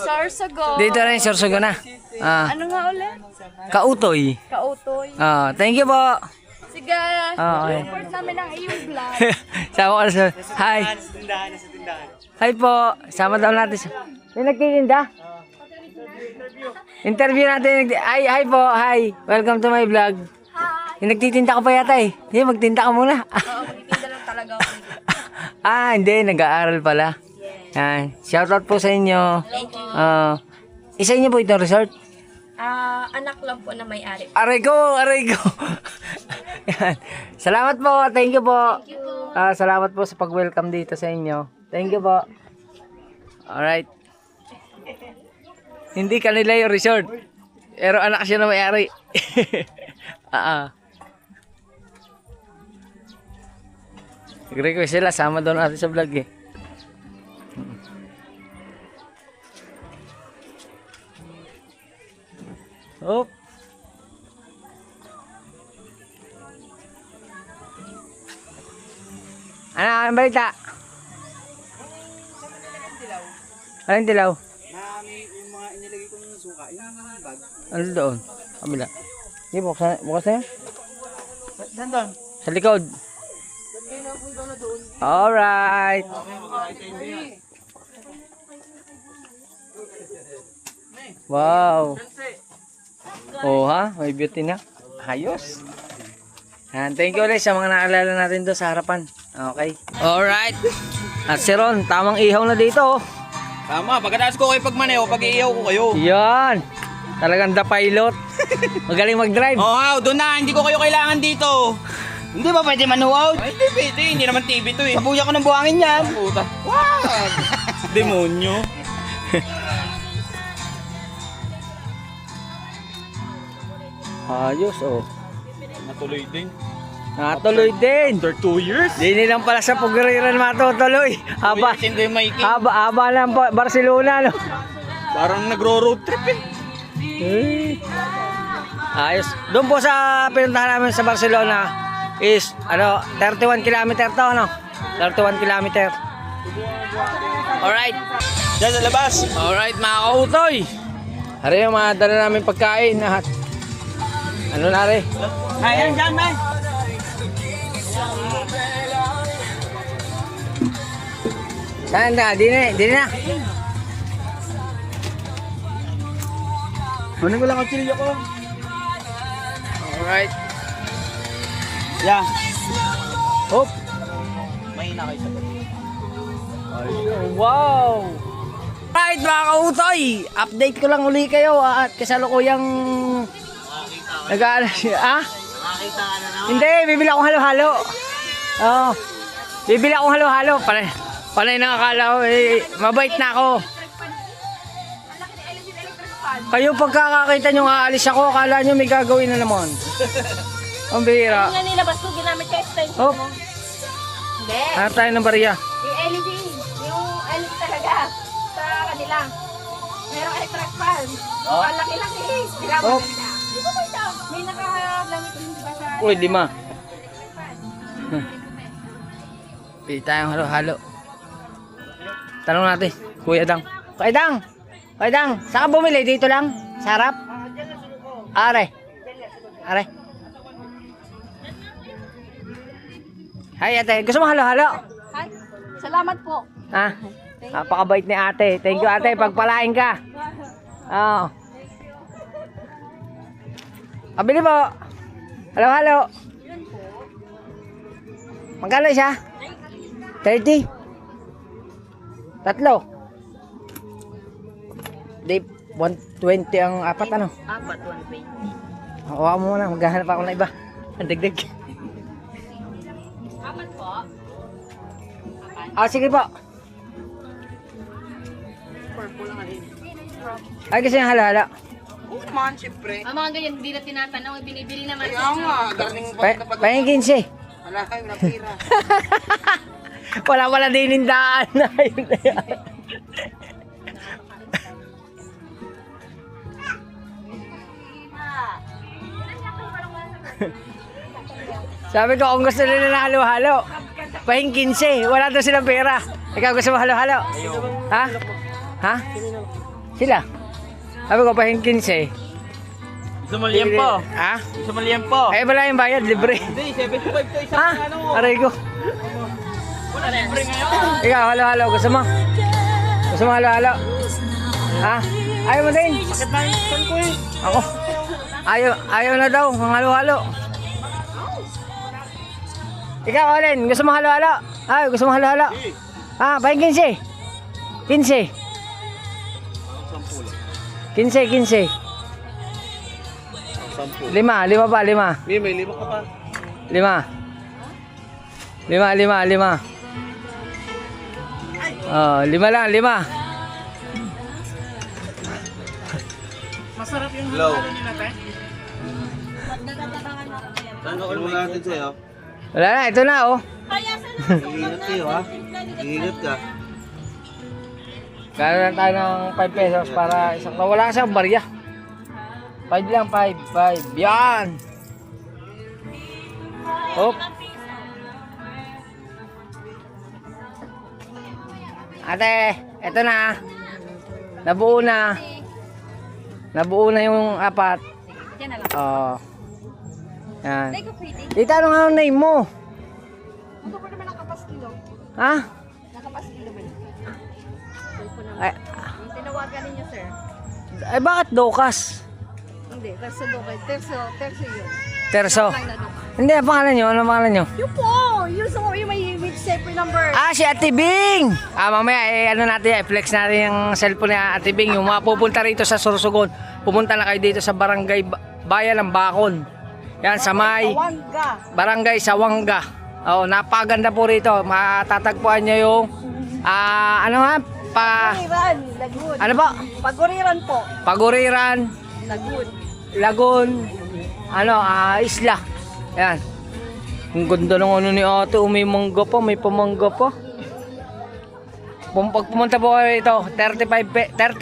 [SPEAKER 4] Sorsogon!
[SPEAKER 2] Dito rin, Sorsogon na.
[SPEAKER 4] Ano nga ulit?
[SPEAKER 2] Kautoy.
[SPEAKER 4] Kautoy.
[SPEAKER 2] Thank you po.
[SPEAKER 4] Sige!
[SPEAKER 2] Okay.
[SPEAKER 4] Support namin ang iyong vlog.
[SPEAKER 2] Sama ko sa... Hi. Hi po. Sama daw natin sa... May nagtitinda? Interview natin. Hi po. Hi. Welcome to my vlog.
[SPEAKER 4] Hi!
[SPEAKER 2] Yung nagtitinda ka pa yata eh. Hindi, magtinda ka muna.
[SPEAKER 4] Oo, magtitinda lang talaga ako.
[SPEAKER 2] Hindi. Nag-aaral pala. Yan. Shoutout po sa inyo.
[SPEAKER 5] Thank you.
[SPEAKER 2] Isa inyo po itong resort?
[SPEAKER 5] Anak lang po na may-ari.
[SPEAKER 2] Aray ko. Yan. Salamat po. Thank you po. Salamat po sa pag-welcome dito sa inyo. Thank you po. Alright. Hindi kanila yung resort. Pero anak siya na may-ari. Nag-request sila. Sama doon natin sa vlog eh. Oh. Ano ang balita? Anong dilaw?
[SPEAKER 1] Yung mga inilagay kong suka, yung bag.
[SPEAKER 2] Ano doon? Kabila. Hindi, bukas na yun.
[SPEAKER 1] Saan doon?
[SPEAKER 2] Sa likod. Alright. Wow. May beauty na. Ayos. Thank you ulit sa mga naalala natin doon sa harapan. Okay. Alright. At si Ron, tamang ihaw na dito.
[SPEAKER 3] Tama, pagkatapos ko kayo pagmaneho, pag-iiyaw ko kayo.
[SPEAKER 2] Yan. Talagang the pilot. Magaling mag-drive.
[SPEAKER 3] Doon na, hindi ko kayo kailangan dito.
[SPEAKER 8] Hindi ba pwede manuaw?
[SPEAKER 3] Ay, hindi pwede, hindi naman TV to eh.
[SPEAKER 8] Sabuya ko ng buhangin yan.
[SPEAKER 3] Puta. Wow! Demonyo.
[SPEAKER 2] Ayos,
[SPEAKER 3] Natuloy din.
[SPEAKER 2] Natuloy din.
[SPEAKER 3] After 2 years?
[SPEAKER 2] Di nilang pala sa Pugriran matutuloy. Haba.
[SPEAKER 3] Hindi making.
[SPEAKER 2] Haba lang po. Barcelona, no?
[SPEAKER 3] Parang nagro-road trip eh.
[SPEAKER 2] Ayos. Doon po sa pinuntahan namin sa Barcelona is 31 kilometer to, ano? 31 kilometer. Alright.
[SPEAKER 3] Diyan sa labas.
[SPEAKER 2] Alright, mga kautoy. Hari yung mga dala namin pagkain. Ano na rin?
[SPEAKER 8] Ayan dyan, man.
[SPEAKER 2] Saan na? Di na.
[SPEAKER 1] Kunin ko lang ang chili ko.
[SPEAKER 2] Alright.
[SPEAKER 1] Yeah.
[SPEAKER 2] Hop.
[SPEAKER 3] Mahina kayo sa
[SPEAKER 2] Wow! Right mga kautoy, update ko lang uli kayo at kasalukuyang Nag-aalas siya. Ah?
[SPEAKER 8] Nakakita ka na naman.
[SPEAKER 2] Hindi, bibili akong halo-halo. Oo. Bibili akong halo-halo. Panay nang akala ko, mabait na ako. Kayo pagkakakita nyo aalis ako, akala nyo may gagawin na naman. Ang bihira.
[SPEAKER 5] Yung nga nilabas ko, ginamit ka extension
[SPEAKER 2] Oh.
[SPEAKER 5] mo. Hindi.
[SPEAKER 2] Hanap tayo ng bariya.
[SPEAKER 4] Yung LED. Yung LED talaga. Sa kanila. Merong electric fan.
[SPEAKER 2] Oh.
[SPEAKER 4] Ang laki-laki. Tirama
[SPEAKER 2] Oh.
[SPEAKER 4] nila. Di ba ito? May nakalamit yung di ba sa
[SPEAKER 2] Uy, 5.
[SPEAKER 4] electric fan?
[SPEAKER 2] Pili tayong halo-halo. Tanong natin, Kuya Dang. Kuya Dang! Kuya Dang, saan ka bumili? Dito lang? Sa harap? Are. Are. Hi ate, gusto mo halo-halo?
[SPEAKER 4] Hi. Salamat po.
[SPEAKER 2] Ha? Napakabait ni ate. Thank you ate, pagpalain ka. Oo. Pabili po. Halo-halo. Magkano siya? 30? Tatlo. Di, 120 ang apat ano?
[SPEAKER 5] Apat, 120.
[SPEAKER 2] Hawa mo muna, maghahanap ako ng iba. Ang dagdag.
[SPEAKER 4] Apat po.
[SPEAKER 2] Ah, sige po. Ay, kasi yung halo-halo.
[SPEAKER 8] Oo naman, siyempre.
[SPEAKER 4] Ang mga ganyan, hindi na tinatanong. Binibili naman.
[SPEAKER 8] Kaya nga, dating
[SPEAKER 2] Pahing 15.
[SPEAKER 8] Wala kayo, napira.
[SPEAKER 2] Wala din yung daan na yun. Sabi ko, kung gusto nila na halo-halo, pahing 15. Wala daw silang pera. Ikaw gusto mo halo-halo? Ha? Ha? Sila? Sabi ko, pahing 15.
[SPEAKER 3] Gusto mo liempo?
[SPEAKER 2] Ha?
[SPEAKER 3] Gusto mo liempo?
[SPEAKER 2] Eh, wala yung bayad, libre.
[SPEAKER 3] Hindi, 75 to isang
[SPEAKER 2] Ha?
[SPEAKER 3] ano.
[SPEAKER 2] Aray ko.
[SPEAKER 3] Wala libre ngayon.
[SPEAKER 2] Ikaw, halo-halo. Gusto mo? Gusto mo halo-halo? Ha? Ayaw mo din?
[SPEAKER 3] Bakit na yung son ko eh?
[SPEAKER 2] Ako. Ayaw na daw ang halo-halo. Ikaw, Alin, gusto mo halo-halo? Ay, gusto mo halo-halo? Ah, bayin 15. 15. 15. 5 ba? 5.
[SPEAKER 3] May lima ka pa.
[SPEAKER 2] 5. Oh, 5 lang, 5.
[SPEAKER 3] Masarap yung halo nila, te. Tanong mo natin sa'yo.
[SPEAKER 2] Wala na, ito na oh.
[SPEAKER 3] Ingat kayo ha. Ingat ka.
[SPEAKER 2] Gano'n lang tayo ng 5 pesos para isang wala kasi ang barya. 5 lang, 5. Yan! Hop! Ate, eto na. Nabuo na. Nabuo na yung 4.
[SPEAKER 4] Yan na lang.
[SPEAKER 2] Oh. Yan.
[SPEAKER 4] Thank you, pretty.
[SPEAKER 2] Dito, ano nga ang name mo?
[SPEAKER 4] Ito pa naman nakapaskilo.
[SPEAKER 2] Ha?
[SPEAKER 4] Nakapaskilo ba yun?
[SPEAKER 2] Ay,
[SPEAKER 4] Yung tinawagan ninyo, sir.
[SPEAKER 2] ay bakit Dokas?
[SPEAKER 4] Hindi, terso doon. Terso yun.
[SPEAKER 2] Terso.
[SPEAKER 4] Lang na doon.
[SPEAKER 2] Hindi, ang pangalan nyo? Ano ang pangalan nyo?
[SPEAKER 4] Yung po! Yung may with separate number.
[SPEAKER 2] Ah, si Ate Bing! Mamaya, ano natin, i-flex natin yung cellphone ni Ate Bing. Yung mga pupunta rito sa Sorsogon, pumunta na kayo dito sa Barangay Bayan ng Bacon. Yan, sa may Barangay Sawangga. Oh, napaganda po rito. Matatagpuan nyo yung, ano nga,
[SPEAKER 4] Paguriran, Lagun.
[SPEAKER 2] ano po?
[SPEAKER 4] Paguriran po.
[SPEAKER 2] Paguriran,
[SPEAKER 4] Lagun.
[SPEAKER 2] Lagun, Isla. Yan. Ang ganda ng ano ni ate, may mangga pa, may pamangga pa. Pag pumunta po kayo ito, 30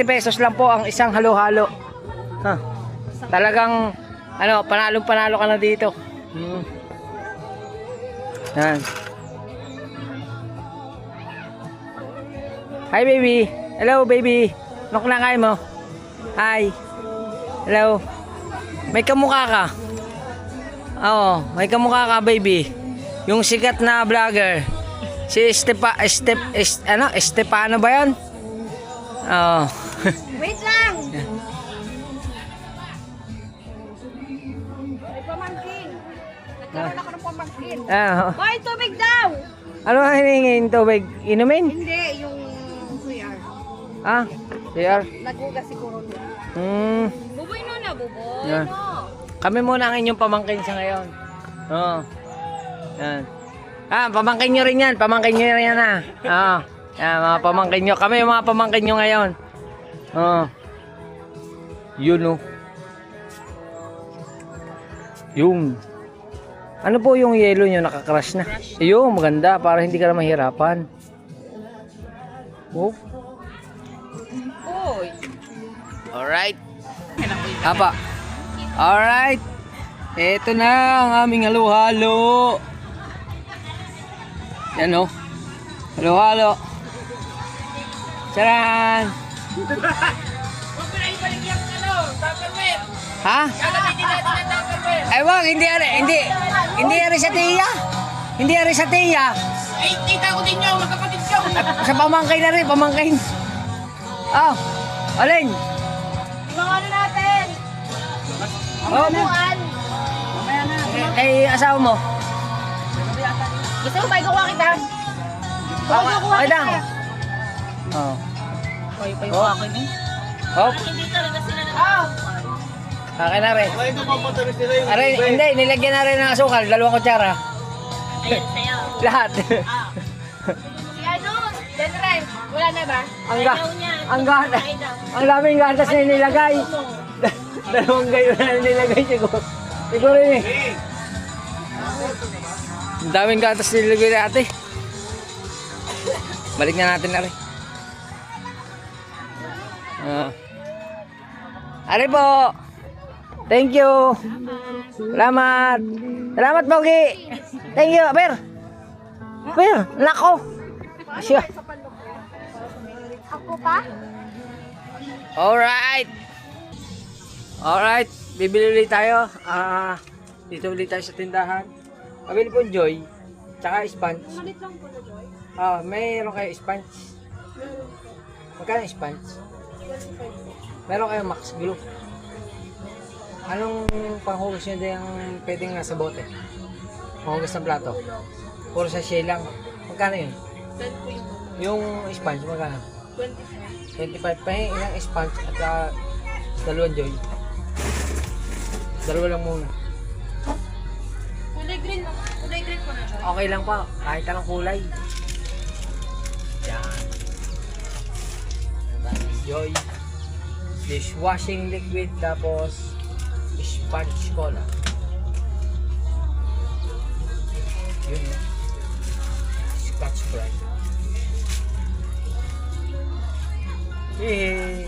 [SPEAKER 2] pesos lang po ang isang halo-halo. Ha. Talagang, panalong-panalo ka na dito. Yan. Hi baby. Hello baby. Ano kinakain mo? Hi. Hello. May kamukha ka. Oo, may kamukha ka baby. Yung sikat na vlogger. Si Estepano ba 'yan? Oo.
[SPEAKER 4] Wait lang! May pamangkin. Nagkaroon ako ng pamangkin. Boy, tubig daw!
[SPEAKER 2] Ano ang hinihingin tubig? Inumin?
[SPEAKER 4] Hindi, yung CR.
[SPEAKER 2] Ah, CR.
[SPEAKER 4] Nagugas siguro niya.
[SPEAKER 2] Hmm.
[SPEAKER 4] Buboy no na, buboy
[SPEAKER 2] Yeah.
[SPEAKER 4] no.
[SPEAKER 2] Kami muna ang inyong pamangkin sa ngayon. Oo. Yan. Pamangkin nyo rin yan. Pamangkin nyo rin yan Oo. Yan, mga pamangkin nyo. Kami yung mga pamangkin nyo ngayon. Oo. Yun oh. Yung. Ano po yung yellow nyo? Nakakrush na. Ayun, maganda. Para hindi ka na mahirapan. Oh.
[SPEAKER 4] Uy.
[SPEAKER 2] Alright. Apa. Alright. Ito na ang aming halo-halo. Yan o. Halo-halo. Charan. Ha? Ay wag, hindi ari sa tiya. Hindi ari sa tiya.
[SPEAKER 8] Ay, tita ko din nyo, magkapatid ko.
[SPEAKER 2] Sa pamangkin na rin, pamangkin. Oh, alin?
[SPEAKER 4] Mga ano natin?
[SPEAKER 2] Oh,
[SPEAKER 4] Buwan.
[SPEAKER 2] kay asawa mo.
[SPEAKER 4] Gusto mo ba ikuha kita?
[SPEAKER 2] Okay lang. Oh.
[SPEAKER 8] Payo akin eh.
[SPEAKER 2] Hop.
[SPEAKER 5] Hindi talaga sila
[SPEAKER 4] Oh.
[SPEAKER 2] Akin na rin.
[SPEAKER 3] Ay, ito mapatamis nila yung
[SPEAKER 2] Aray, hindi, nilagyan na rin ng asukal, 2 kutsara.
[SPEAKER 5] Ayan, sayo.
[SPEAKER 2] Lahat.
[SPEAKER 4] Si ano? Denren. Wala na ba?
[SPEAKER 2] ang ga,
[SPEAKER 5] Ayaw niya.
[SPEAKER 2] ang gatas.
[SPEAKER 5] Ay daw.
[SPEAKER 2] Ang daming gatas na nilagay. 2 gayo na nilagay siguro. Siguro yun eh. Ang daming gatas na nilagay na ate. Balik na natin na rin. Ari po. Thank you. Salamat. Salamat, Pogi. Thank you, Per. Per, nako. Siya.
[SPEAKER 4] Ako pa?
[SPEAKER 2] Alright. Alright. Bibili ulit tayo. Dito ulit tayo sa tindahan. Pabili po Joy. Tsaka sponge.
[SPEAKER 4] Malit lang po na, Joy.
[SPEAKER 2] Mayroon kayo sponge. Magkano yung sponge? Meron kayo Max Glue. Anong panghugas nyo din ang pwedeng nasa bote? Panghugas ng plato? Puro sa shell lang. Magkano yun?
[SPEAKER 4] 10 po
[SPEAKER 2] Yung
[SPEAKER 4] yung
[SPEAKER 2] sponge, magkano?
[SPEAKER 4] 25.
[SPEAKER 2] 25 pa yung ilang sponge at 2 Joy. 2 lang muna.
[SPEAKER 4] Kulay green. Kulay green po na, Joy.
[SPEAKER 2] Okay lang pa, kahit anong kulay. Yan. Joy. Dishwashing liquid, tapos sponge cola. Yun. Scotch Brite. Yay!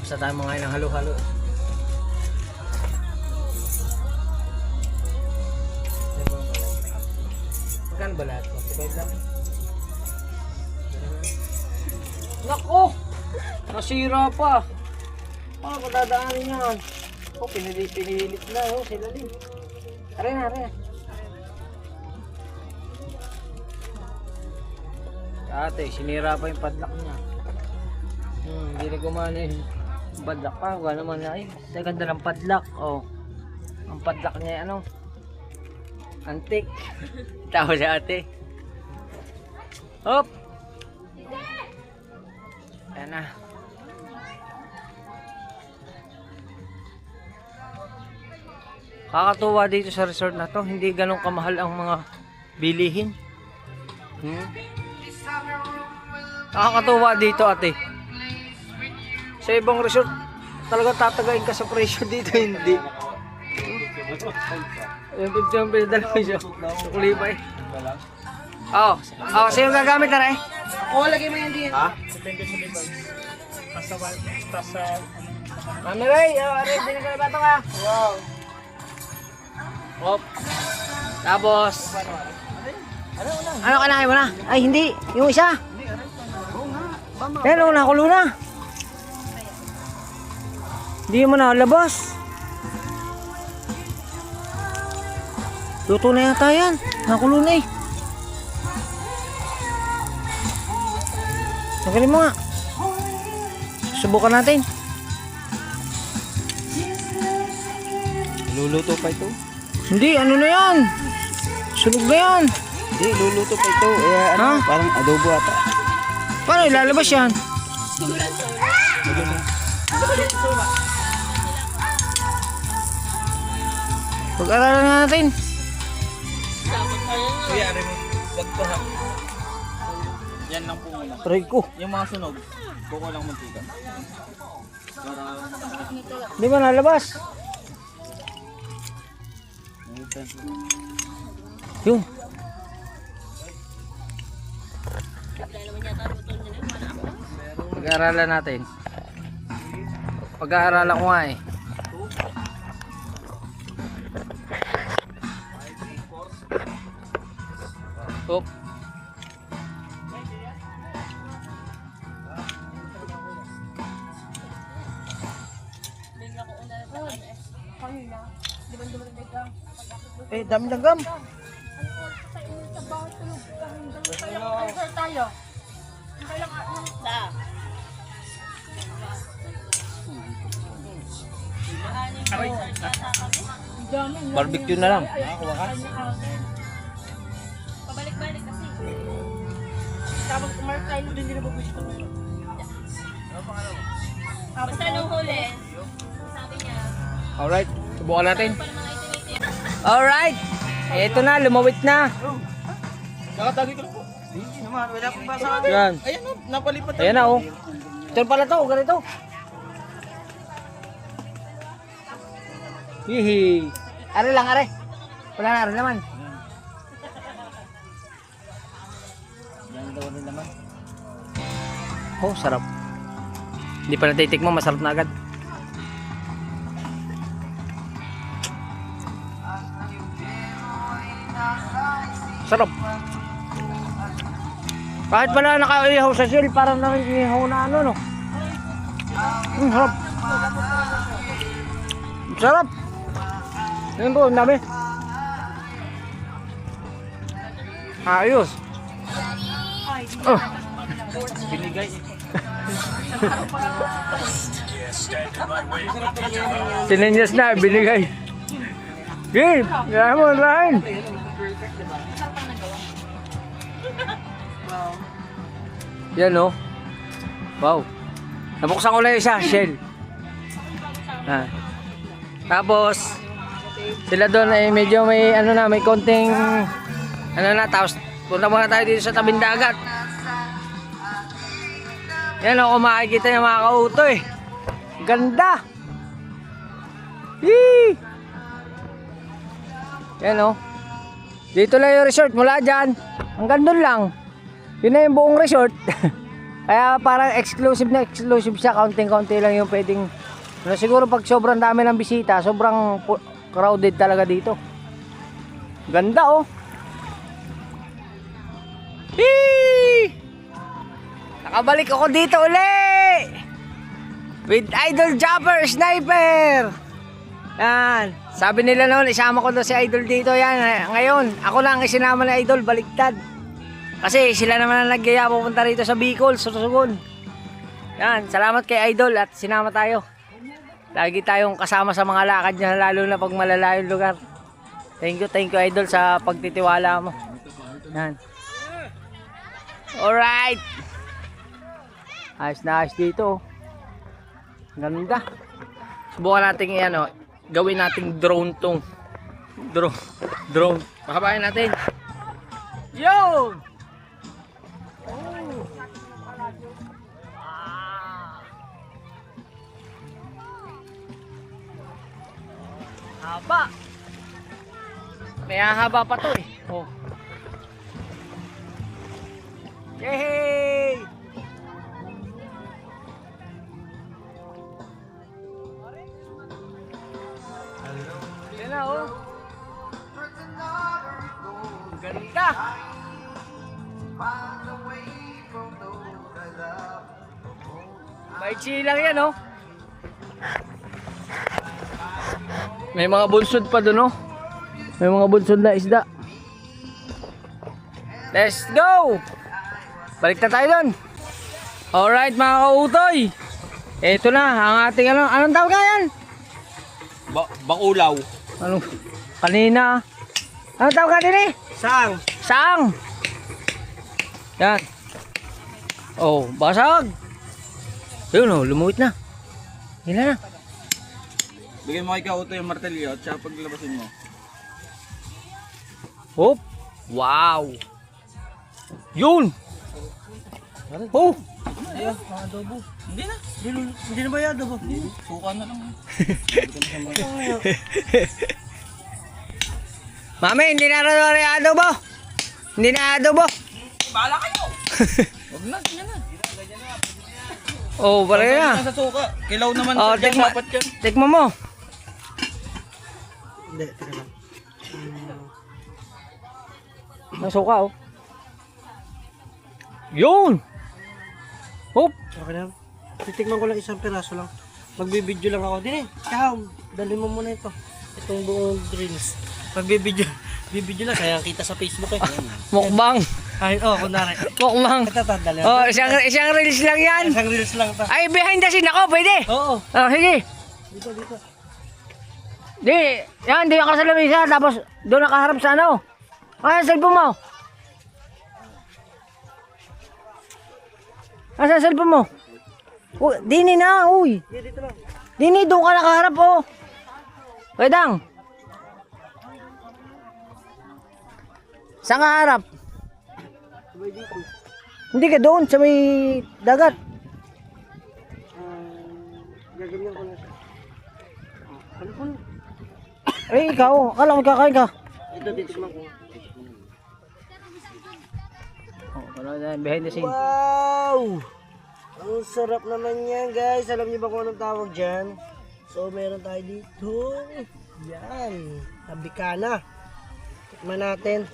[SPEAKER 2] Basta tayo mga ng halo-halo. Magkano ba lahat? 45 lang. Nako! Nasira pa! Paano ko dadaanin yan? Oh, pinilit na. Oh, sila din. Aray na, aray na. Ate, sinira pa yung padlock niya. Hindi na gumana yung padlock pa. Huwag naman na. Ay, ganda ng padlock. Oh. Ang padlock niya, ano? Antik. Tawa si ate. Hop! Ayan na. Kakatuwa dito sa resort na to. Hindi ganun kamahal ang mga bilihin. Nakakatuwa dito ate. Sa ibang resort, talaga tatagayin ka sa presyo dito. Hindi. Yung 50 ang pinadala siya. Kulipay. Oo. Oo, sa'yo gagamit na rin.
[SPEAKER 8] Oo, lagay mo yan din.
[SPEAKER 3] Ha?
[SPEAKER 2] Mami Ray, aray, dinagalabato ka.
[SPEAKER 3] Wow.
[SPEAKER 2] Hop. Tapos, ano kanahin mo na? Ay, hindi. Yung isa. Yan, nakulo na. Hindi mo na labas. Luto na yata yan. Nakulo na eh. Nagalin mo nga. Subukan natin.
[SPEAKER 1] Luluto pa ito.
[SPEAKER 2] Hindi, ano na yan? Sunog na yan.
[SPEAKER 1] Hindi, luluto pa ito. Ano,
[SPEAKER 2] Ha?
[SPEAKER 1] parang adobo ata.
[SPEAKER 2] Paano ilalabas yan? Pag-aralan na natin.
[SPEAKER 5] Dapat tayo nga.
[SPEAKER 3] Kuya, aray mo. Wag to ha. Yan lang po muna.
[SPEAKER 2] Aray ko.
[SPEAKER 3] Yung mga sunog, kuko lang mantika. Para...
[SPEAKER 2] Di ba nalabas? Yun.
[SPEAKER 5] Dahil naman yata ang butol nila. Wala ako.
[SPEAKER 2] Pag-aaralan natin. Pag-aaralan ko nga eh. Oop.
[SPEAKER 5] Bigla ko una sa
[SPEAKER 1] Eh, dami langgam.
[SPEAKER 5] Da.
[SPEAKER 2] Barbecue na lang.
[SPEAKER 5] Pabalik-balik kasi. Basta nung huli, sabi niya,
[SPEAKER 2] Alright, subukan natin.
[SPEAKER 5] para mga itim-itim.
[SPEAKER 2] Alright. Ito na, lumawit na.
[SPEAKER 3] Nakatagi ko lang po. Hindi naman, wala pong basa.
[SPEAKER 2] Yan.
[SPEAKER 3] Ayan o, napalipat.
[SPEAKER 2] Ayan na oh. Ito pala to, ganito. Hihi. Are lang, are. Wala na rin naman. Yan daw rin naman. Oh, sarap. Hindi pa natitikmo, masarap na agad. Sarap. Kahit pala nakaihaw sa shell, parang nangihaw na ano, no? Sarap. Sarap. Yan po, ang dami. Ayos. Oh. Sininyas na, binigay. Game, kaya mo, Ryan. Yan o. Wow. Nabuksan ko lang yung isa, shell. Ah. Tapos, sila doon ay medyo may ano na, may konting ano na, tapos punta muna tayo dito sa tabing dagat. Yan o, kung makikita yung mga kauto eh. Ganda! Yee! Yan o. Dito lang yung resort, mula dyan. Hanggang doon lang. Yun na yung buong resort. Kaya parang exclusive na exclusive siya. Kaunting-kaunti lang yung pwedeng. No, siguro pag sobrang dami ng bisita, sobrang crowded talaga dito. Ganda oh. Hee! Nakabalik ako dito uli! With Idol Jumper Sniper! Yan. Sabi nila noon, isama ko daw si Idol dito. Yan. Ngayon, ako lang isinama ni Idol, baliktad. Kasi sila naman ang nagyaya pupunta rito sa Bicol, Sorsogon. Yan. Salamat kay Idol at sinama tayo. Lagi tayong kasama sa mga lakad niya, lalo na pag malalayong lugar. Thank you Idol sa pagtitiwala mo. Yan. Alright. Ayos na ayos dito. Ganda. Subukan natin yan o. Gawin nating drone tong. Drone. Pahabain natin. Yo! Haba. May haba pa to eh. Oh. Yay! Yan na oh. Ganda. May chilang yan oh. May mga bunsod pa dun oh. May mga bunsod na isda. Let's go! Balik na tayo dun. Alright mga kautoy. Ito na ang ating ano. Anong tawag yan?
[SPEAKER 3] Bakulaw.
[SPEAKER 2] Anong kanina? Anong tawag ka din eh?
[SPEAKER 3] Sang.
[SPEAKER 2] Sang! Yan. Oh, basag. Yun oh, lumuwit na. Yan na.
[SPEAKER 3] Bigyan mo kay Kauto yung martelyo at siya paglabasin mo.
[SPEAKER 2] Hop. Wow. Yun. Oh.
[SPEAKER 1] Hindi na ba yan, adobo?
[SPEAKER 3] Suka na lang.
[SPEAKER 2] Mami, hindi na adobo. Hindi na adobo.
[SPEAKER 8] Bahala kayo.
[SPEAKER 3] Huwag na, ganyan na.
[SPEAKER 2] Oh, pare na.
[SPEAKER 3] Sa suka. Kilaw naman
[SPEAKER 2] Oh,
[SPEAKER 3] sa dyan,
[SPEAKER 2] tikma.
[SPEAKER 3] dapat yan.
[SPEAKER 2] Tikma mo.
[SPEAKER 1] Hindi, teka lang.
[SPEAKER 2] Nasuka oh. Yun. Hop.
[SPEAKER 1] Okay na. Titikman ko lang isang piraso lang. Magbibideo lang ako. Dine, ikaw, dali mo muna ito. Itong buong drinks. Magbibideo. Bibideo lang, kaya kita sa Facebook eh.
[SPEAKER 2] Mukbang.
[SPEAKER 1] Kahit, kunwari.
[SPEAKER 2] Mukbang.
[SPEAKER 1] Ito, dali.
[SPEAKER 2] Oh, isang reels lang yan.
[SPEAKER 1] Isang reels lang ito.
[SPEAKER 2] Ay, behind the scene ako, pwede.
[SPEAKER 1] Oo.
[SPEAKER 2] Oh, sige.
[SPEAKER 1] Dito.
[SPEAKER 2] Di, yan, di ako sa lamisa, tapos doon nakaharap sa ano. Ayan, cellphone mo. Asan ang cellphone mo? Dini na, uy.
[SPEAKER 1] Dito lang.
[SPEAKER 2] Dini, doon ka nakaharap, oh. Wedang. Saan ka harap? Hindi ka doon, sa may dagat.
[SPEAKER 1] Gaganyan ko na siya. Ano po?
[SPEAKER 2] Eh, ikaw, akala mo kakain ka.
[SPEAKER 1] Ito, titikman ko.
[SPEAKER 2] Oh, behind the scene.
[SPEAKER 1] Wow! Ang sarap naman yan, guys. Alam niyo ba kung anong tawag dyan? So, meron tayo dito. Yan. Tabikana. Tikman natin.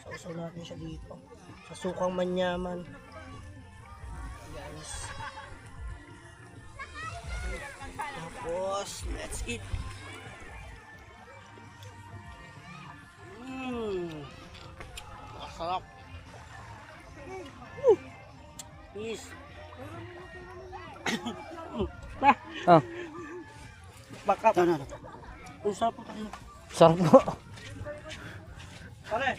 [SPEAKER 1] Sausaw natin siya dito. Sa sukang manyaman. Guys. Tapos, let's eat. Sarap. Peace.
[SPEAKER 2] Oh,
[SPEAKER 1] Bakap. Ang sarap po tayo.
[SPEAKER 2] sarap po.
[SPEAKER 1] Pare.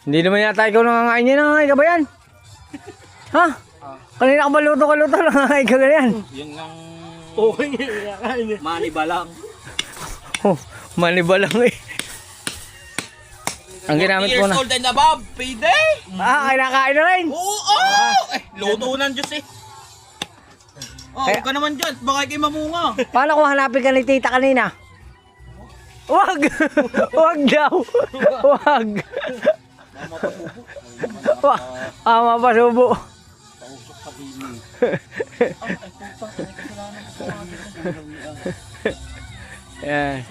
[SPEAKER 2] Hindi naman yata ikaw nangangain niya, nangangain ka ba yan? Ha? Kanina ka ba luto nangangain ka ganyan?
[SPEAKER 3] Yun lang.
[SPEAKER 1] Okay, kakain eh.
[SPEAKER 3] Maniba lang.
[SPEAKER 2] Oh, maniba lang eh. Ang ginamit ko na.
[SPEAKER 8] Years old and above, pwede.
[SPEAKER 2] Kinakain na rin.
[SPEAKER 8] Oo! Luto ng Diyos eh.
[SPEAKER 3] Oh, huwag ka naman dyan. Baka kayo mamunga.
[SPEAKER 2] Paano kung hanapin ka ni tita kanina? Wag! Wag daw! Wag! Mapasubo. Yan.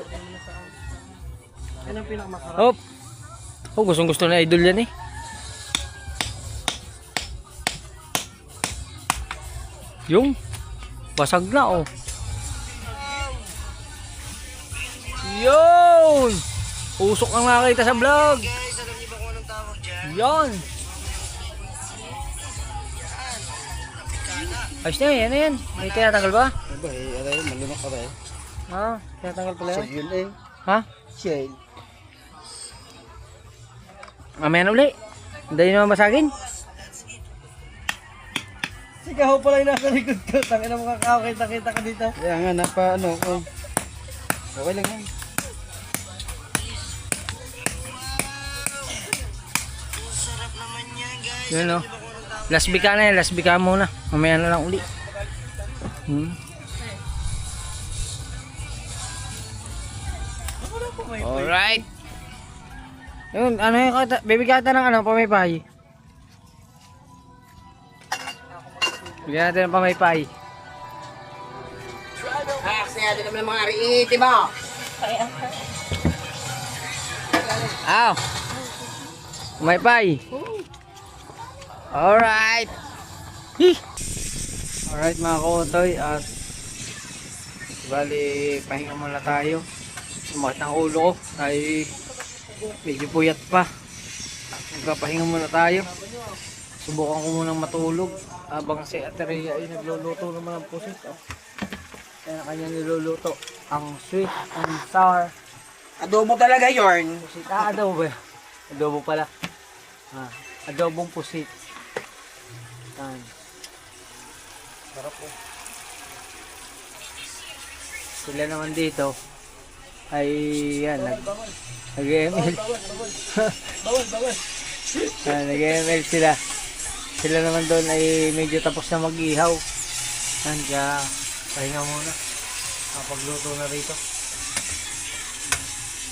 [SPEAKER 1] Yan ang pinakamasarap.
[SPEAKER 2] Hop! Oh, gustong gusto na idol yan eh. Yung basag na oh. Yun! Usok ang nakita sa vlog.
[SPEAKER 1] Guys, alam niyo ba kung anong tawag dyan?
[SPEAKER 2] Yan. Ayos na yan, yan. May tinatanggal ba?
[SPEAKER 1] Aba eh, aray, malumak ka ba eh?
[SPEAKER 2] Ha? Tinatanggal pala yan?
[SPEAKER 1] Shell eh.
[SPEAKER 2] Ha?
[SPEAKER 1] Shell.
[SPEAKER 2] Mamaya na uli. Hindi naman basagin.
[SPEAKER 1] Sigaw pala yung nasa likod ko. Tangin na mga kakakita ka dito. Kaya nga, ano ko. Okay lang yan.
[SPEAKER 2] Yun o. Last bika na yan. Last bika muna. Mamaya na lang uli. Alright. Yun, ano yung bibigyan natin ng ano, pamaypay. Bigyan natin ng pamaypay.
[SPEAKER 8] Kasi natin naman mga riiti ba?
[SPEAKER 2] Aw. Pamaypay. Alright. Alright mga kotoy, at bali pahinga muna tayo. Sumakit ang ulo ko ay medyo puyat pa. Magpapahinga muna tayo. Subukan ko munang matulog habang si Ateria ay nagluluto naman ng pusit. Kaya kanya niluluto ang sweet and sour
[SPEAKER 8] Adobo talaga yorn.
[SPEAKER 2] pusit. Adobo ba? Adobo pala. Adobong pusit. Yan. Sarap po. Sila naman dito ay yan, nag-ML. Nag-ML sila. Sila naman doon ay medyo tapos na mag-ihaw. Yan, kaya pahinga muna. Kapagluto na rito.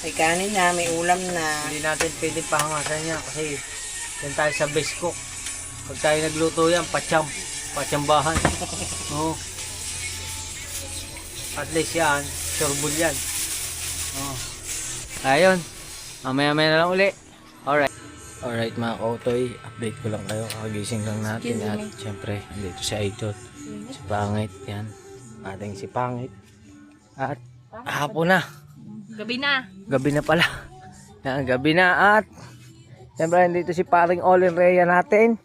[SPEAKER 8] May kanin na, may ulam na.
[SPEAKER 2] Hindi natin pwedeng pahangasan yan kasi yan tayo sa best cook. Pag tayo nagluto yan, patsambahan. Oo. At least yan, surbol yan. Oo. Ayun. Mamaya-maya na lang uli. Alright mga kautoy, update ko lang kayo. Kakagising lang natin at syempre, andito si Idol. Si Pangit, yan. Ating si Pangit. At hapon na.
[SPEAKER 4] Gabi na.
[SPEAKER 2] Gabi na pala. Yan, gabi na at siyempre dito si paring Olin Rhea natin.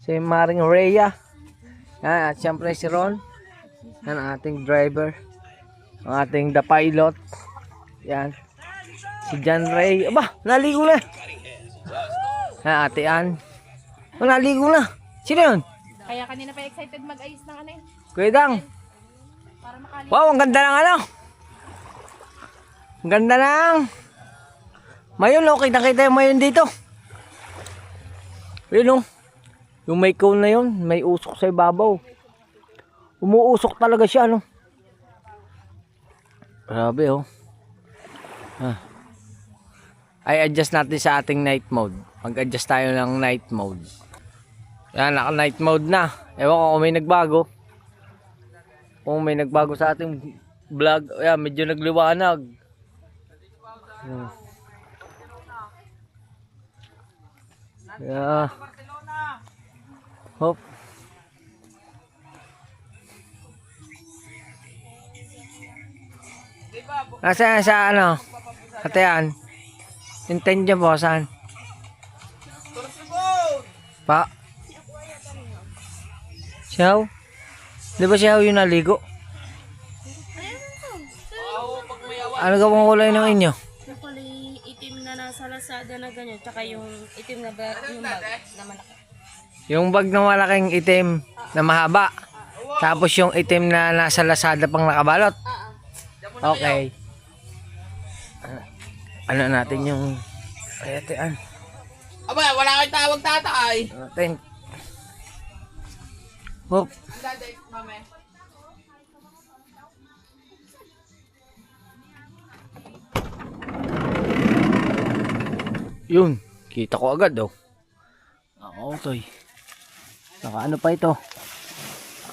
[SPEAKER 2] Si Maring Rhea. Yan, at siyempre si Ron. Yan ang ating driver. Ang ating the pilot. Yan. Si John Ray. Aba, naligo na. Yan, ate Ann. Oh, naligo na. Sino yun?
[SPEAKER 4] Kaya kanina pa excited mag-ayos ng ano eh.
[SPEAKER 2] Kuya Dang.
[SPEAKER 4] Para makali.
[SPEAKER 2] Wow, ang ganda ng ano. Ang ganda ng mayon, okay, nakita yung mayon dito. Yun o. Yung may cone na yun, may usok sa ibabaw. Umuusok talaga siya, no? Grabe, oh. Ay, adjust natin sa ating night mode. Mag-adjust tayo ng night mode. Yan, naka-night mode na. Ewan ko kung may nagbago. Kung may nagbago sa ating vlog. Ayan, medyo nagliwanag. Yeah. Hop. Nasaan sa ano? Katean. Intend niya po saan? Pa. Siyaw? Di ba siyaw yung naligo? Ano gawang kulay ng inyo?
[SPEAKER 5] Yung kulay itim na nasa Lazada na ganyan, tsaka yung itim na yung bag na malaki.
[SPEAKER 2] Yung bag na malaking itim na mahaba. Tapos yung itim na nasa Lazada pang nakabalot. Okay. Ano natin yung ayatian?
[SPEAKER 8] Aba, wala kang tawag tatay.
[SPEAKER 2] Natin. Hop.
[SPEAKER 8] Tatay, mame.
[SPEAKER 2] Yun. Kita ko agad oh. Okay. Naka ano pa ito?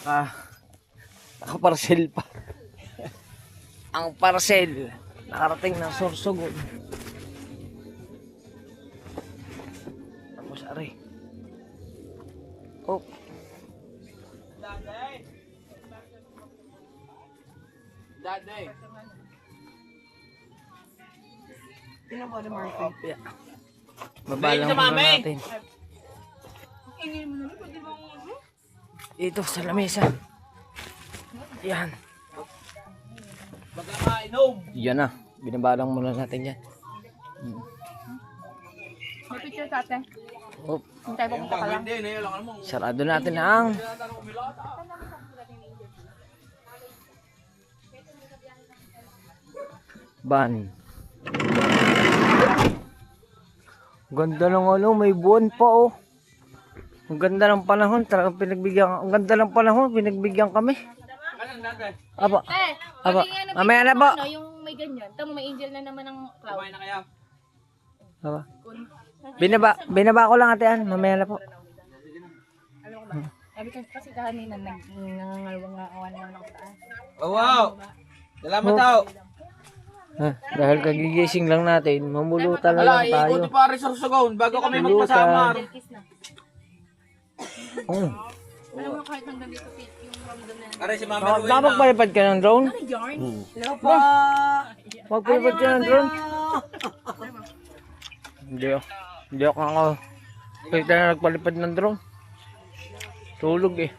[SPEAKER 2] Naka parcel pa. Ang parcel nakarating ng Sorsogon. Tapos are. Oh.
[SPEAKER 8] Daday.
[SPEAKER 2] Yeah. Babalang muna natin. Ito sa lamesa. Yan. Yan na. Binabalang muna natin yan.
[SPEAKER 4] May picture tate.
[SPEAKER 2] Oh.
[SPEAKER 4] Hintay pumunta ka lang.
[SPEAKER 2] Sarado natin ang ban. Ganda ng ano, may buwan pa oh. Ang ganda ng panahon, talagang pinagbigyan. Ang ganda ng panahon, pinagbigyan kami. Aba. Aba. Mamaya na po.
[SPEAKER 4] Ano, yung may ganyan. Tama may angel na naman ng cloud.
[SPEAKER 8] Kumain na kaya?
[SPEAKER 2] Aba. Binaba ko lang atean, mamaya na po.
[SPEAKER 4] Sabi kasi kanina nangangalwang-awan na ako taas.
[SPEAKER 8] Oh, wow. Salamat daw.
[SPEAKER 2] Dahil kagigising lang natin, mamulutan na lang tayo.
[SPEAKER 8] Ikuti pa rin sa Sorsogon bago kami magpasama.
[SPEAKER 4] Alam mo kahit hanggang dito yung ramdam na yan.
[SPEAKER 8] Aray si Mama Ruin.
[SPEAKER 2] Napagpalipad ka ng drone?
[SPEAKER 8] Hello pa.
[SPEAKER 2] Magpalipad ka ng drone? Hindi ako nga ako. Kita na nagpalipad ng drone. Tulog eh.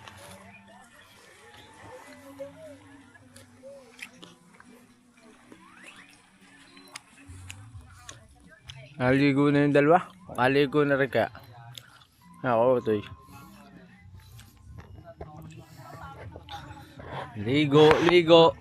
[SPEAKER 2] Naligo na yung dalawa. Naligo na rin kaya. Ako ito eh. Ligo.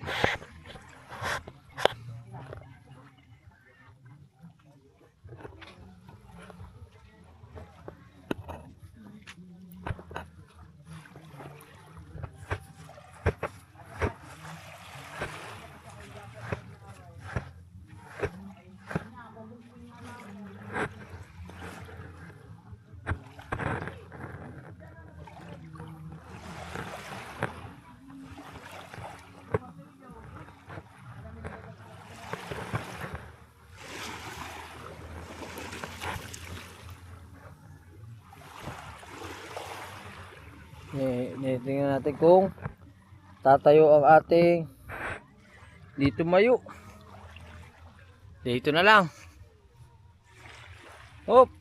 [SPEAKER 2] Tingnan natin kung tatayo ang ating dito mayo. Dito na lang. Hop.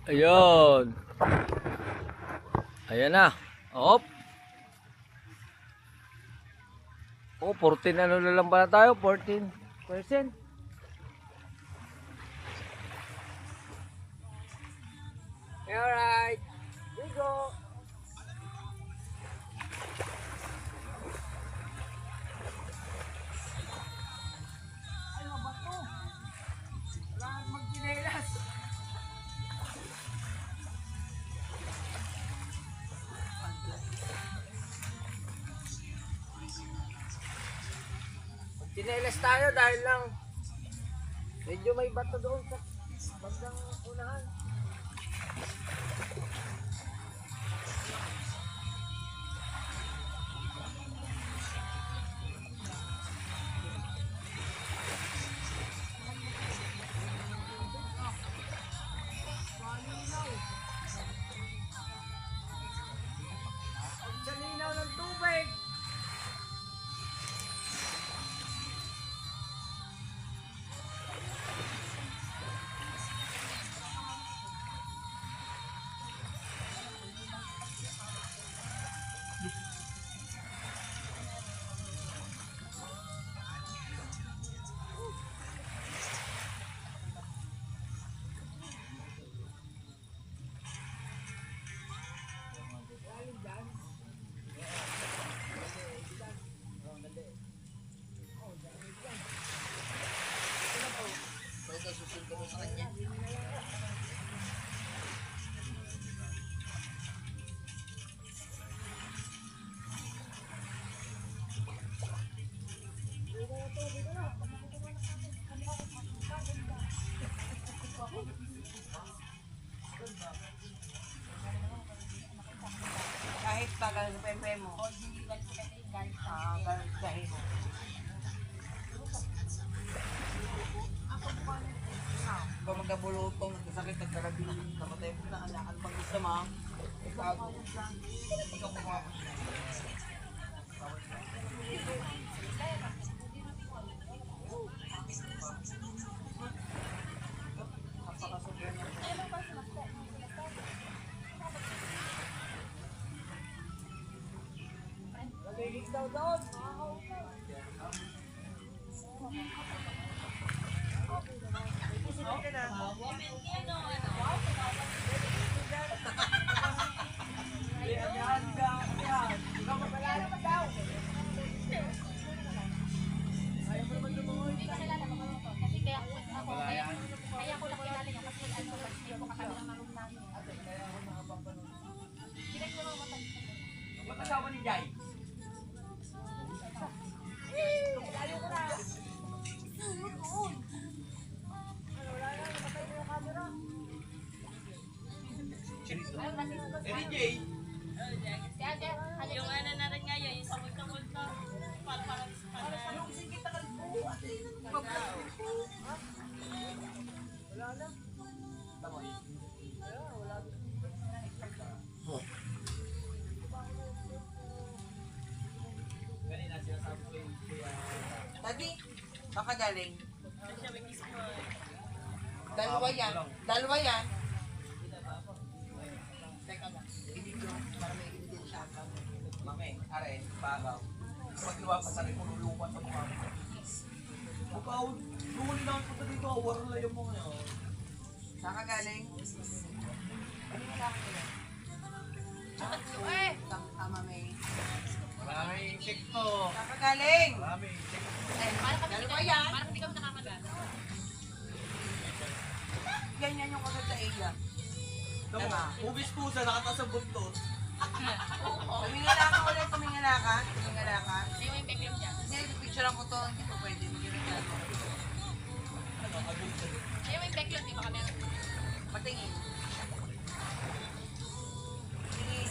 [SPEAKER 2] Ayun. Ayan na. Hop. Oh, 14 ano na lang pala tayo? 14%. Alright. Here we go. Ay, mabato. Wala kang magdinelas. Magdinelas tayo dahil lang medyo may bato doon sa bandang unahan. Sa linaw ng tubig.
[SPEAKER 8] Kahit tagal ng pepe mo. Galit mo. Kung magkabulutong, sakit, nagkarabing, namatay mo na alakan pag gusto mo. Ikago. Ikaw mo. Kasama ni Jai.
[SPEAKER 5] Yung ano na rin ngayon, yung sa multo-multo. Para
[SPEAKER 8] Tadi, baka galing. Dalawa yan. Dalawa yan. Teka lang. Hindi ko para may ibigay siya. Mami, are, pagaw. Pagdiwa pa sa rin mo lulupan sa mukha mo. Ikaw, lumuli na ako sa dito. Waro na yung mga yun. Saka galing. Ano na lang ko yan? Tama, may.
[SPEAKER 3] Maraming sekto.
[SPEAKER 8] Saka galing.
[SPEAKER 3] Maraming sekto.
[SPEAKER 8] Dalawa yan. Parang hindi kami nakakagana. Ganyan yung kasal sa Ella. Diba?
[SPEAKER 3] Ubis pusa, nakataas ang buntot.
[SPEAKER 8] Tumingala ka ulit, tumingala ka. Tumingala ka.
[SPEAKER 5] Hindi mo yung background dyan.
[SPEAKER 8] Hindi, picturean ko to. Hindi po pwede. Magiging mo.
[SPEAKER 5] Hindi mo yung background, di ba kami?
[SPEAKER 8] Patingin. Tingin.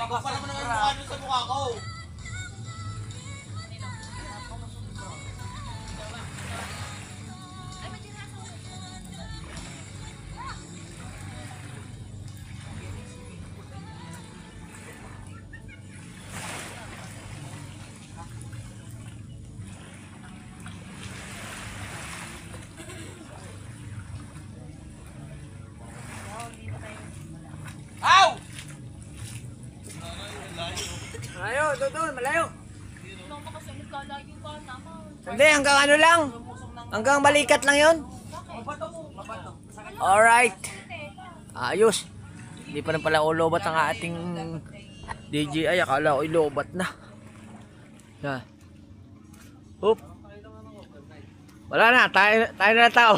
[SPEAKER 8] Baka pa naman ang mukha dun sa mukha ko. Ow!
[SPEAKER 1] Malayo, doon, malayo.
[SPEAKER 5] Mama kasi nagkalayo ka naman.
[SPEAKER 1] Hindi, hanggang ano lang. Hanggang balikat lang yon. Alright. Ayos. Hindi pa rin pala ulobat ang ating DJI. Akala ko ilobat na. Yan. Oop. Wala na, tayo na tao.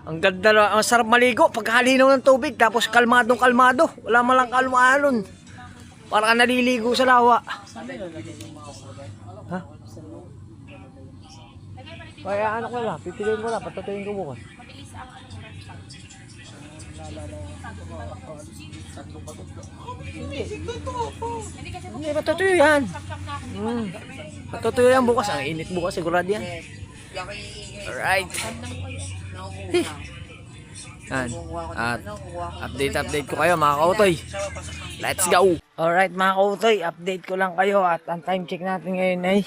[SPEAKER 1] Ang ganda na, ang sarap maligo pagkakalinaw ng tubig tapos kalmadong kalmado. Wala man lang kalmaalon. Para ka naliligo sa lawa. Ha? Kaya ano ko lang, pipiliin ko lang, patatuyin ko bukas. Hindi, patatuyo yan. Patatuyo yan bukas. Ang init bukas, sigurado yan. Alright. Yan. At update ko kayo mga kautoy. Let's go! Alright mga kautoy, update ko lang kayo at ang time check natin ngayon ay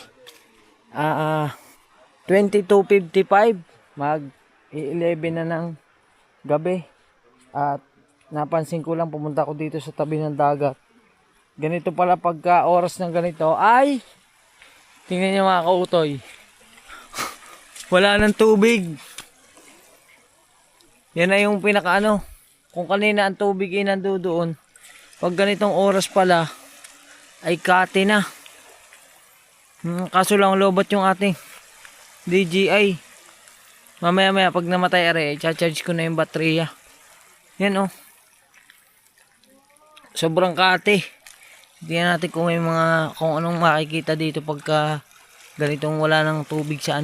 [SPEAKER 1] 22:55. Mag 11 na ng gabi. At napansin ko lang pumunta ko dito sa tabi ng dagat. Ganito pala pagka oras ng ganito ay tingnan niyo mga kautoy. Wala ng tubig. Yan na yung pinakaano. Kung kanina ang tubig ay nandoon, pag ganitong oras pala ay kati na. Kaso lang lobat yung ating DJI. Mamaya pag namatay are, i-charge ko na yung baterya. Yan oh. Sobrang kati. Tingnan natin kung may kung anong makikita dito pagka ganitong wala ng tubig sa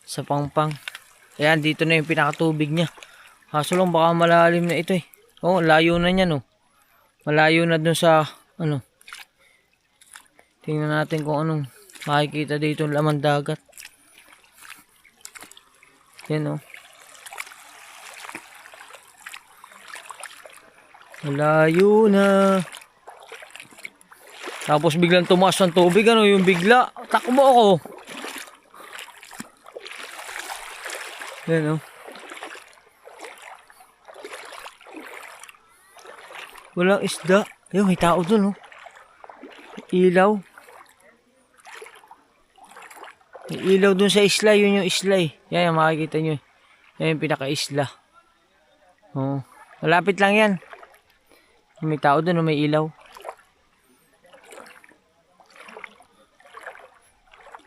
[SPEAKER 1] sa pangpang. Ayan, dito na yung pinakatubig niya. Kaso lang baka malalim na ito eh. Oh, layo na niya no. Malayo na dun sa Tingnan natin kung anong makikita dito laman dagat. Yan oh. Malayo na. Tapos biglang tumaas ng tubig, yung bigla. Takbo ako. Yan oh. Walang isda. Ayun, may tao dun oh. Ilaw. May ilaw dun sa isla. Yun yung isla eh. Yan yung makikita nyo. Yan yung pinaka-isla. Oh. Malapit lang yan. May tao dun oh, may ilaw.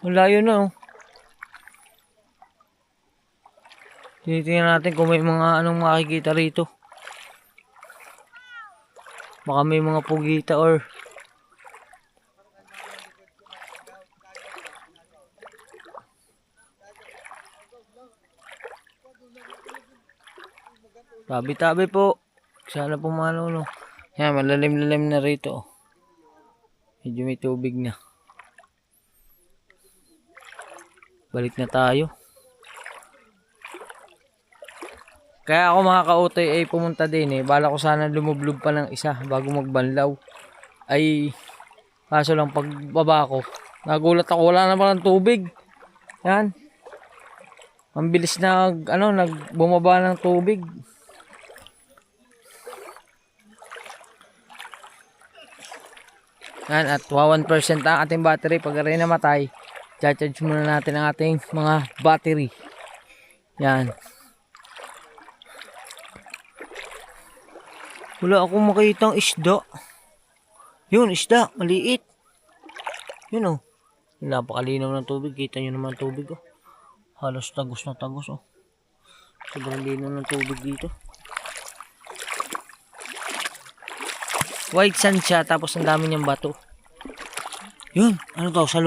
[SPEAKER 1] Malayo na oh. Tinitingnan natin kung may mga anong makikita rito. Baka may mga pugita or tabi-tabi po. Sana pumalo no. Yan, malalim-lalim na rito. Medyo may tubig na. Balik na tayo. Kaya ako mga kautoy ay pumunta din eh. Bala ko sana lumublog pa ng isa bago magbanlaw. Ay kaso lang pagbaba ko, nagulat ako, wala na palang tubig. Yan. Ang bilis na bumaba ng tubig.
[SPEAKER 2] Yan, at 1% ang ating battery. Pag rin namatay, charge muna natin ang ating mga battery. Yan. Wala akong makitang isda. Yun, isda. Maliit. Yun, oh. Napakalinaw ng tubig. Kita nyo naman tubig, oh. Halos tagos na tagos, oh. Sobrang linaw ng tubig dito. White sand siya, tapos ang dami niyang bato. Yun, ano to? Sa